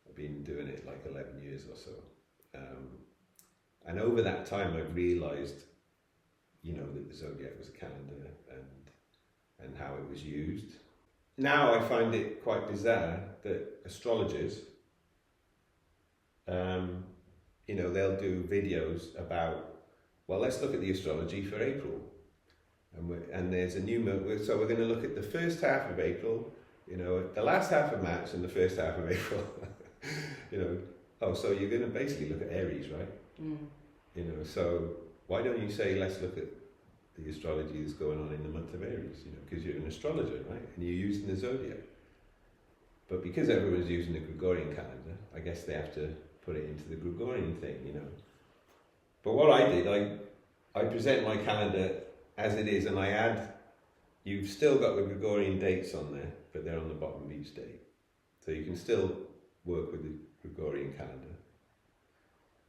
I've been doing it like 11 years or so. And over that time, I've realised, you know, that the zodiac was a calendar and how it was used. Now I find it quite bizarre that astrologers, you know, they'll do videos about, well, let's look at the astrology for April. And there's a new month, so we're going to look at the first half of April, you know, the last half of March and the first half of April. You know, oh, so you're going to basically look at Aries, right? You know, so why don't you say, let's look at the astrology that's going on in the month of Aries, you know, because you're an astrologer, right? And you're using the zodiac. But because everyone's using the Gregorian calendar, I guess they have to put it into the Gregorian thing, you know. But what I did, I present my calendar as it is, and I add, you've still got the Gregorian dates on there, but they're on the bottom of each day. So you can still work with the Gregorian calendar.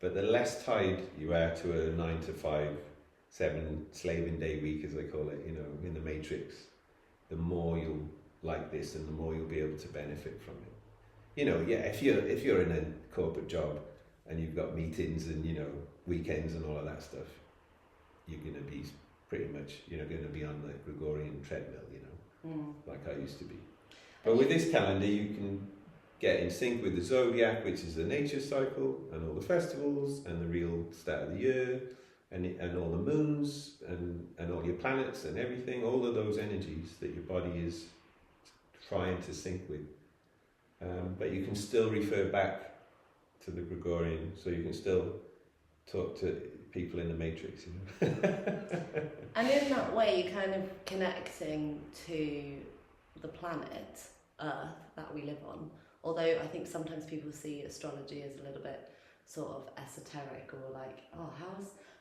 But the less tied you are to a 9 to 5, 7 slaving day week, as I call it, you know, in the matrix, the more you'll like this and the more you'll be able to benefit from it. You know, yeah, if you're in a corporate job and you've got meetings and, you know, weekends and all of that stuff, you're going to be pretty much, you're going to be on the Gregorian treadmill, you know, like I used to be. But with this calendar, you can get in sync with the zodiac, which is the nature cycle, and all the festivals, and the real start of the year, and all the moons, and all your planets and everything, all of those energies that your body is trying to sync with. But you can still refer back to the Gregorian, so you can still talk to people in the matrix, you know. And in that way, you're kind of connecting to the planet Earth that we live on. Although I think sometimes people see astrology as a little bit sort of esoteric, or like, oh,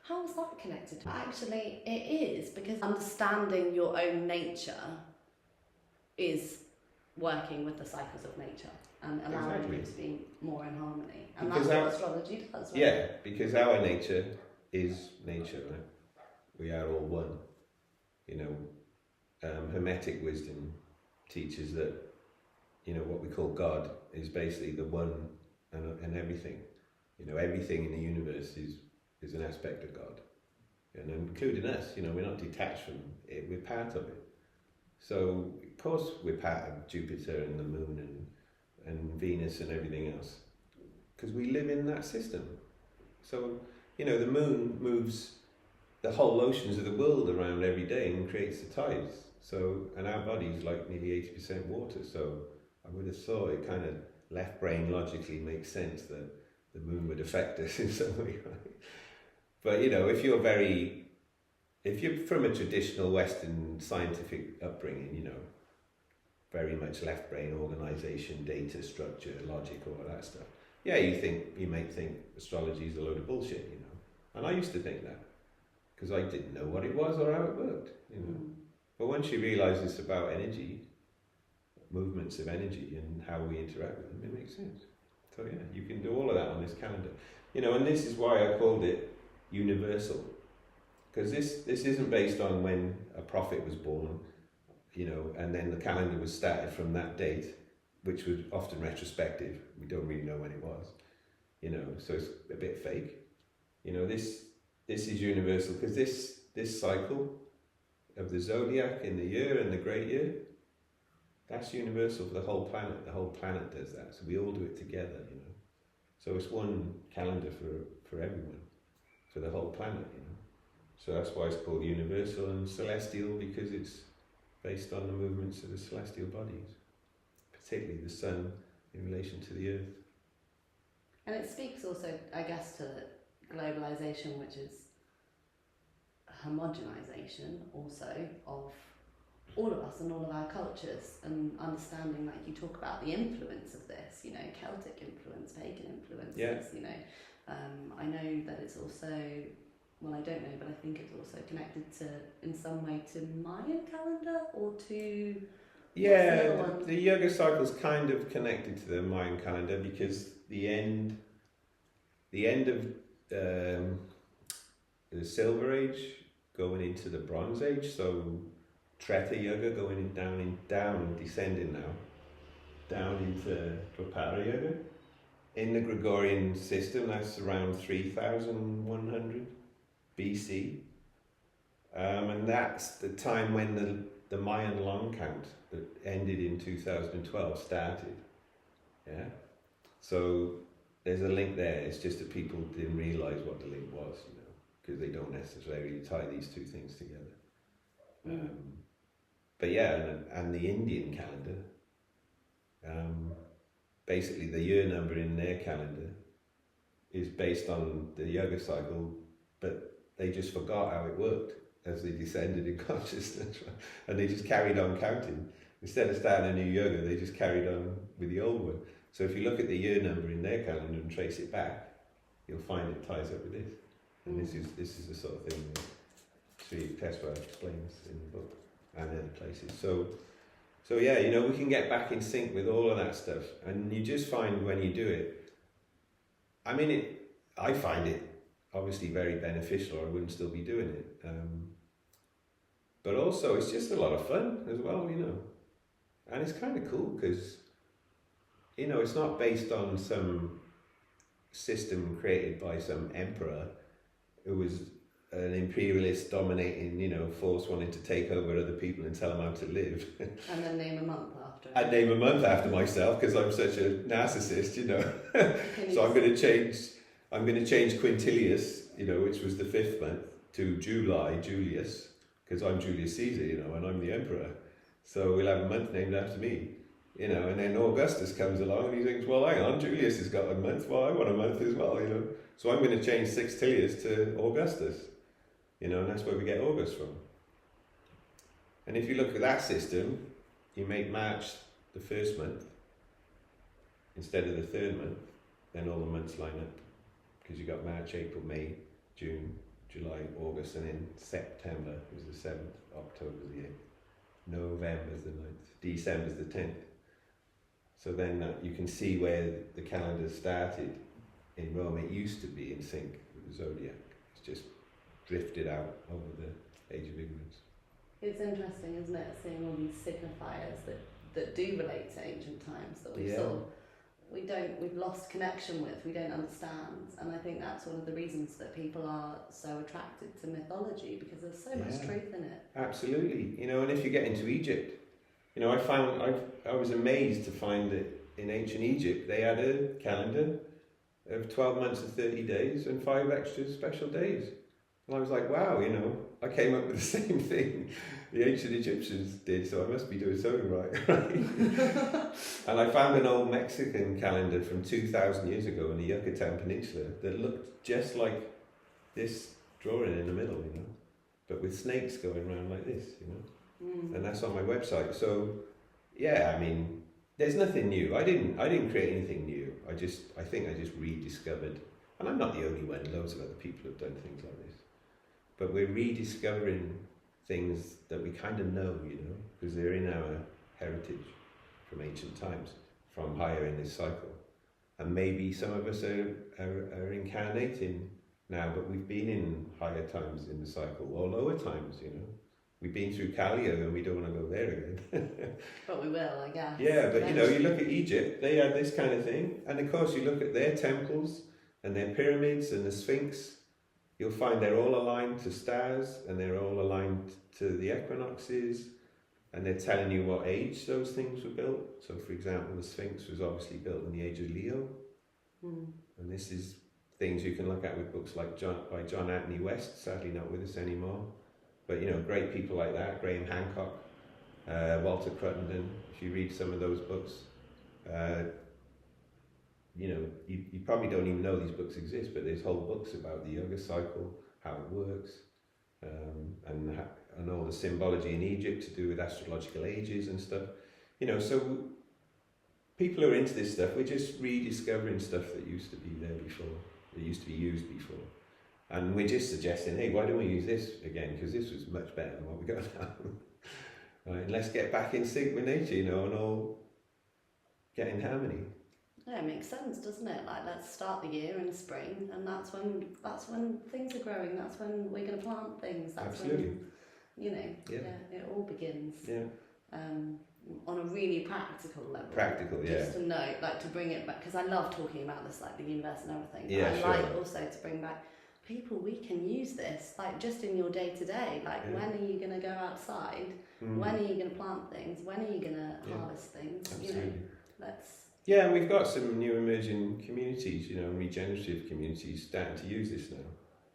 how is that connected? But actually, it is, because understanding your own nature is working with the cycles of nature and allowing you to be more in harmony. And because that's what astrology does, right? Yeah, because our nature is nature, right? We are all one. You know, Hermetic wisdom teaches that, you know, what we call God is basically the one and everything. You know, everything in the universe is an aspect of God, and including us. You know, we're not detached from it; we're part of it. So, of course, we're part of Jupiter and the Moon and Venus and everything else, because we live in that system. So, you know, the Moon moves the whole oceans of the world around every day and creates the tides. So, and our body's like nearly 80% water. So, I would have thought it kind of left brain logically makes sense that the Moon would affect us in some way, right? But, you know, if you're from a traditional Western scientific upbringing, you know, very much left brain organisation, data structure, logic, all of that stuff. Yeah, you might think astrology is a load of bullshit, you know. And I used to think that, because I didn't know what it was or how it worked, you know. But once you realise it's about energy, movements of energy and how we interact with them, it makes sense. So yeah, you can do all of that on this calendar. You know, and this is why I called it universal. Because this isn't based on when a prophet was born, you know, and then the calendar was started from that date, which was often retrospective. We don't really know when it was, you know, so it's a bit fake. You know, this is universal, because this cycle of the zodiac in the year and the great year, that's universal for the whole planet. The whole planet does that, so we all do it together, you know. So it's one calendar for everyone, for the whole planet, you know. So that's why it's called universal and celestial, because it's based on the movements of the celestial bodies, particularly the sun in relation to the earth. And it speaks also, I guess, to globalization, which is homogenization also of all of us and all of our cultures, and understanding, like you talk about, the influence of this, you know, Celtic influence, pagan influences, yeah. You know. I know that it's also, well, I don't know, but I think it's also connected to, in some way, to Mayan calendar, or to... Yeah, the yoga cycle is kind of connected to the Mayan calendar, because the end of the Silver Age going into the Bronze Age, so Treta Yoga going down and descending now, down into Dwapara Yoga. In the Gregorian system, that's around 3100 BC. And that's the time when the Mayan long count that ended in 2012 started. Yeah? So there's a link there. It's just that people didn't realise what the link was, you know, because they don't necessarily tie these two things together. But yeah, and the Indian calendar, basically the year number in their calendar is based on the yoga cycle, but they just forgot how it worked as they descended in consciousness, and they just carried on counting. instead of starting a new yoga, they just carried on with the old one. So if you look at the year number in their calendar and trace it back, you'll find it ties up with this. And this is the sort of thing that Sri Teswa explains in the book and other places. So yeah, you know, we can get back in sync with all of that stuff, and you just find when you do it, I mean, I find it obviously very beneficial, or I wouldn't still be doing it. But also, it's just a lot of fun as well, you know. And it's kind of cool because, you know, it's not based on some system created by some emperor who was an imperialist dominating, you know, force wanting to take over other people and tell them how to live. And then name a month after. I'd name a month after myself because I'm such a narcissist, you know. So I'm going to change Quintilius, you know, which was the 5th month, to July, Julius, because I'm Julius Caesar, you know, and I'm the emperor. So we'll have a month named after me, you know. And then Augustus comes along and he thinks, well, hang on, Julius has got a month, well, I want a month as well, you know. So I'm going to change Sextilius to Augustus, you know, and that's where we get August from. And if you look at that system, you make March the 1st month instead of the 3rd month, then all the months line up. Because you got March, April, May, June, July, August, and then September is the 7th, October's the 8th, November's the 9th, December's the 10th. So then you can see where the calendar started in Rome. It used to be in sync with the zodiac. It's just drifted out over the age of ignorance. It's interesting, isn't it, seeing all these signifiers that do relate to ancient times that we've lost connection with, we don't understand. And I think that's one of the reasons that people are so attracted to mythology, because there's so much truth in it. Absolutely. You know, and if you get into Egypt, you know, I was amazed to find that in ancient Egypt they had a calendar of 12 months and 30 days and 5 extra special days. And I was like, wow, you know, I came up with the same thing the ancient Egyptians did, so I must be doing something right. And I found an old Mexican calendar from 2,000 years ago in the Yucatan Peninsula that looked just like this drawing in the middle, you know, but with snakes going around like this, you know. And that's on my website. So yeah, I mean, there's nothing new. I didn't create anything new. I think I just rediscovered, and I'm not the only one, loads of other people have done things like this, but we're rediscovering things that we kind of know, you know, because they're in our heritage from ancient times, from higher in this cycle. And maybe some of us are incarnating now, but we've been in higher times in the cycle, or lower times, you know. We've been through Kali and we don't want to go there again. But we will, I guess. Yeah, but you know, you look at Egypt, they had this kind of thing. And of course, you look at their temples and their pyramids and the Sphinx, you'll find they're all aligned to stars and they're all aligned to the equinoxes. And they're telling you what age those things were built. So, for example, the Sphinx was obviously built in the age of Leo. And this is things you can look at with books like by John Anthony West, sadly not with us anymore. But, you know, great people like that, Graham Hancock, Walter Cruttenden. If you read some of those books, you know, you probably don't even know these books exist, but there's whole books about the yoga cycle, how it works, and all the symbology in Egypt to do with astrological ages and stuff. You know, so people who are into this stuff, we're just rediscovering stuff that used to be there before, that used to be used before. And we're just suggesting, hey, why don't we use this again? Because this was much better than what we got now. Right, and let's get back in sync with nature, you know, and all get in harmony. Yeah, it makes sense, doesn't it? Like, let's start the year in spring, and that's when things are growing. That's when we're going to plant things. That's Absolutely. When, you know, it all begins. Yeah. On a really practical level. Practical, yeah. Just to note, like, to bring it back, because I love talking about this, like the universe and everything. Yeah, I sure. like also to bring back people, we can use this, like, just in your day to day. Like, when are you going to go outside? When are you going to plant things? When are you going to harvest things? Absolutely. You know, let's. Yeah, and we've got some new emerging communities, you know, regenerative communities starting to use this now.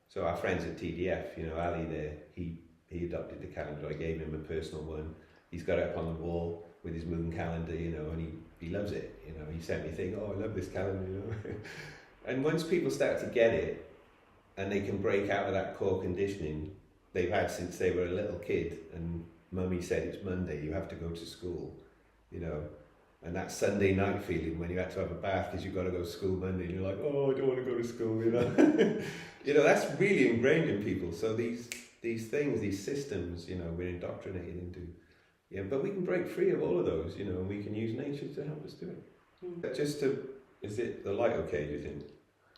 So our friends at TDF, you know, Ali there, he adopted the calendar. I gave him a personal one. He's got it up on the wall with his moon calendar, you know, and he loves it. You know, he sent me a thing, oh, I love this calendar, you know. And once people start to get it, and they can break out of that core conditioning they've had since they were a little kid and mummy said it's Monday, you have to go to school, you know. And that Sunday night feeling when you had to have a bath because you've got to go to school Monday, and you're like, oh, I don't want to go to school, you know. You know, that's really ingrained in people. So these things, these systems, you know, we're indoctrinated into. Yeah, but we can break free of all of those, you know, and we can use nature to help us do it. Is it the light okay, do you think?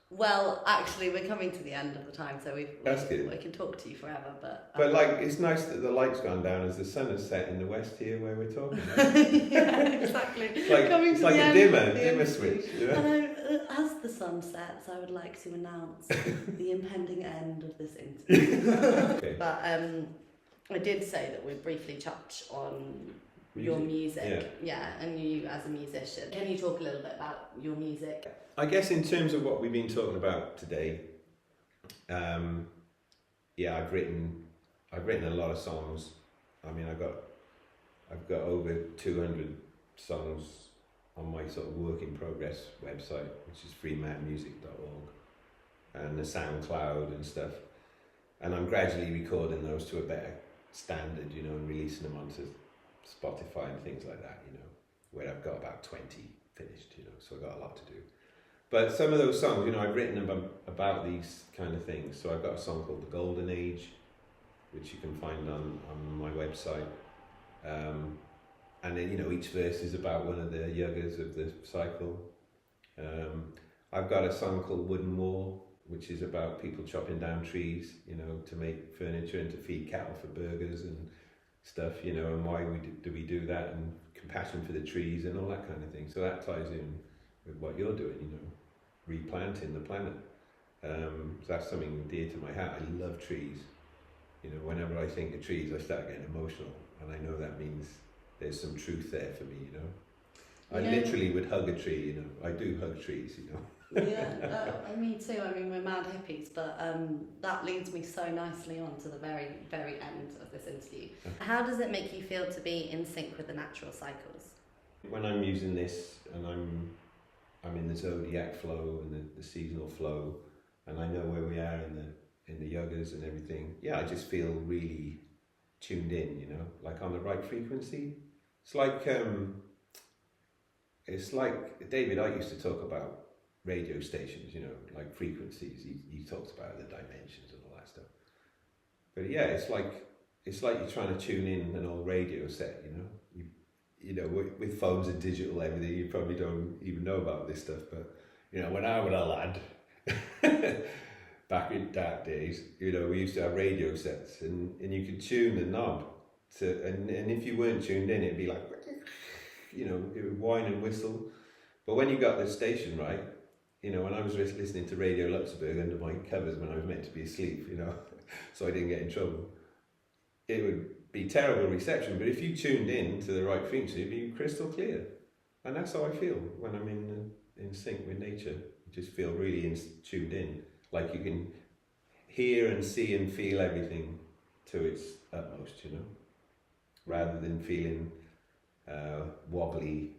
Well, actually, we're coming to the end of the time, so That's good. We can talk to you forever, but... But like, it's nice that the light's gone down as the sun has set in the west here where we're talking. Yeah, exactly. It's like a dimmer switch. You know? And as the sun sets, I would like to announce the impending end of this interview. Okay. But I did say that we'd briefly touch on your music. Yeah, and you as a musician. Can you talk a little bit about your music? I guess in terms of what we've been talking about today, yeah, I've written a lot of songs. I mean, I've got over 200 songs on my sort of work in progress website, which is freemanmusic.org, and the SoundCloud and stuff. And I'm gradually recording those to a better standard, you know, and releasing them onto Spotify and things like that, you know, where I've got about 20 finished, you know, so I've got a lot to do. But some of those songs, you know, I've written about these kind of things. So I've got a song called The Golden Age, which you can find on my website. And then, you know, each verse is about one of the yugas of the cycle. I've got a song called Wooden Wall, which is about people chopping down trees, you know, to make furniture and to feed cattle for burgers and stuff, you know, and why do we do that, and compassion for the trees and all that kind of thing. So that ties in with what you're doing, you know, replanting the planet. So that's something dear to my heart. I love trees. You know, whenever I think of trees, I start getting emotional, and I know that means there's some truth there for me, you know. I literally would hug a tree, you know. I do hug trees, you know. Yeah, me too. I mean, we're mad hippies, but that leads me so nicely on to the very, very end of this interview. How does it make you feel to be in sync with the natural cycles? When I'm using this and I'm in the zodiac flow and the seasonal flow, and I know where we are in the yugas and everything, yeah, I just feel really tuned in, you know, like on the right frequency. It's like David Icke used to talk about radio stations, you know, like frequencies. He talks about the dimensions and all that stuff. But yeah, it's like you're trying to tune in an old radio set, you know. You know, with phones and digital everything, you probably don't even know about this stuff. But you know, when I was a lad, back in dark days, you know, we used to have radio sets, and you could tune the knob to, and if you weren't tuned in, it'd be like, you know, it would whine and whistle. But when you got the station right, you know, when I was listening to Radio Luxembourg under my covers when I was meant to be asleep, you know, so I didn't get in trouble, it would be terrible reception. But if you tuned in to the right frequency, it'd be crystal clear. And that's how I feel when I'm in sync with nature. You just feel really tuned in, like you can hear and see and feel everything to its utmost, you know, rather than feeling wobbly.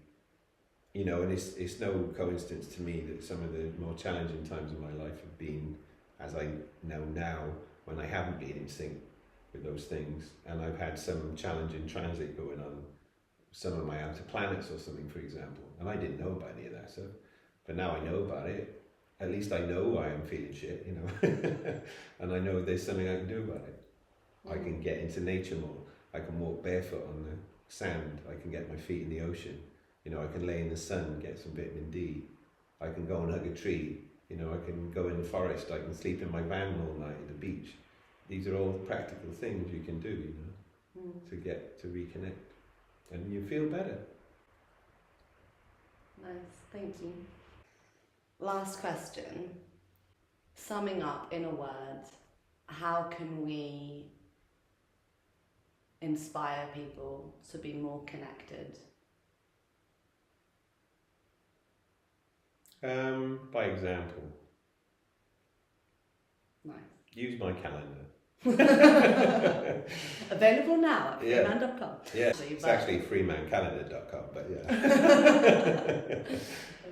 You know, and it's no coincidence to me that some of the more challenging times of my life have been, as I know now, when I haven't been in sync with those things, and I've had some challenging transit going on, some of my outer planets or something, for example, and I didn't know about any of that stuff, but now I know about it. At least I know why I'm feeling shit, you know, and I know there's something I can do about it. I can get into nature more. I can walk barefoot on the sand. I can get my feet in the ocean. You know, I can lay in the sun, get some vitamin D. I can go and hug a tree. You know, I can go in the forest. I can sleep in my van all night at the beach. These are all practical things you can do, you know, to get to reconnect. And you feel better. Nice, thank you. Last question. Summing up in a word, how can we inspire people to be more connected? By example. Nice. Use my calendar. Available now at freeman.com. Yeah, it's actually freemancalendar.com, but yeah.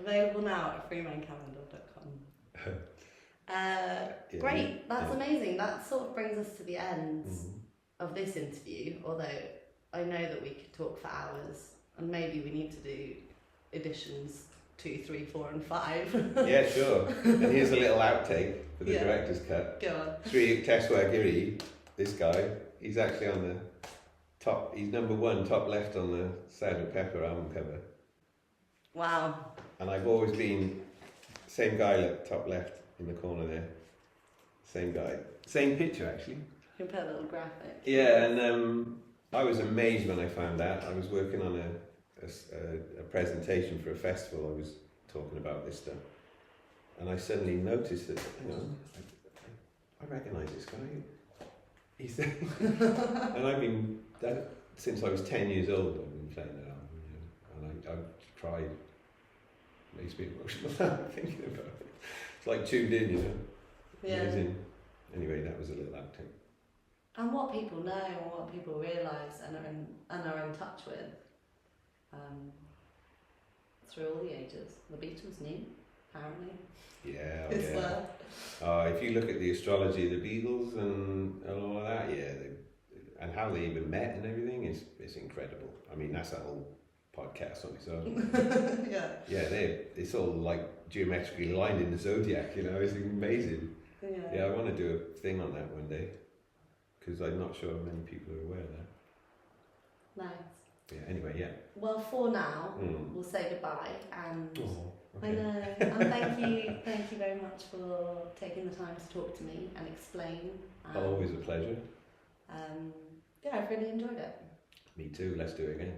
Available now at freemancalendar.com. Great, that's amazing. That sort of brings us to the end of this interview, although I know that we could talk for hours, and maybe we need to do editions 2, 3, 4, and 5. Yeah, sure. And here's a little outtake for the director's cut. Go on. Sri Teswagiri, this guy, he's actually on the top. He's number 1, top left on the Sgt. Pepper album cover. Wow. And I've always been same guy at top left in the corner there. Same guy, same picture actually. You can put a little graphic. Yeah, and I was amazed when I found out. I was working on a presentation for a festival. I was talking about this stuff, and I suddenly noticed that, hang on, I recognise this guy. He's and I've been that since I was 10 years old. I've been playing that album, and I've tried. It makes me emotional thinking about it. It's like tuned in, Yeah. Amazing. Anyway, that was a little outtake. And what people know and what people realise and are in touch with through all the ages. The Beatles knew, apparently. Yeah, As yeah. well. If you look at the astrology of the Beatles and all of that, and how they even met and everything, it's incredible. I mean, that's a whole podcast on its own. Yeah. Yeah, it's all like geometrically aligned in the zodiac, it's amazing. Yeah. Yeah, I want to do a thing on that one day, because I'm not sure many people are aware of that. Nice. Yeah, anyway, yeah. Well, for now, we'll say goodbye, and Okay. I know, and thank you very much for taking the time to talk to me and explain. Always a pleasure. Yeah, I've really enjoyed it. Me too, let's do it again.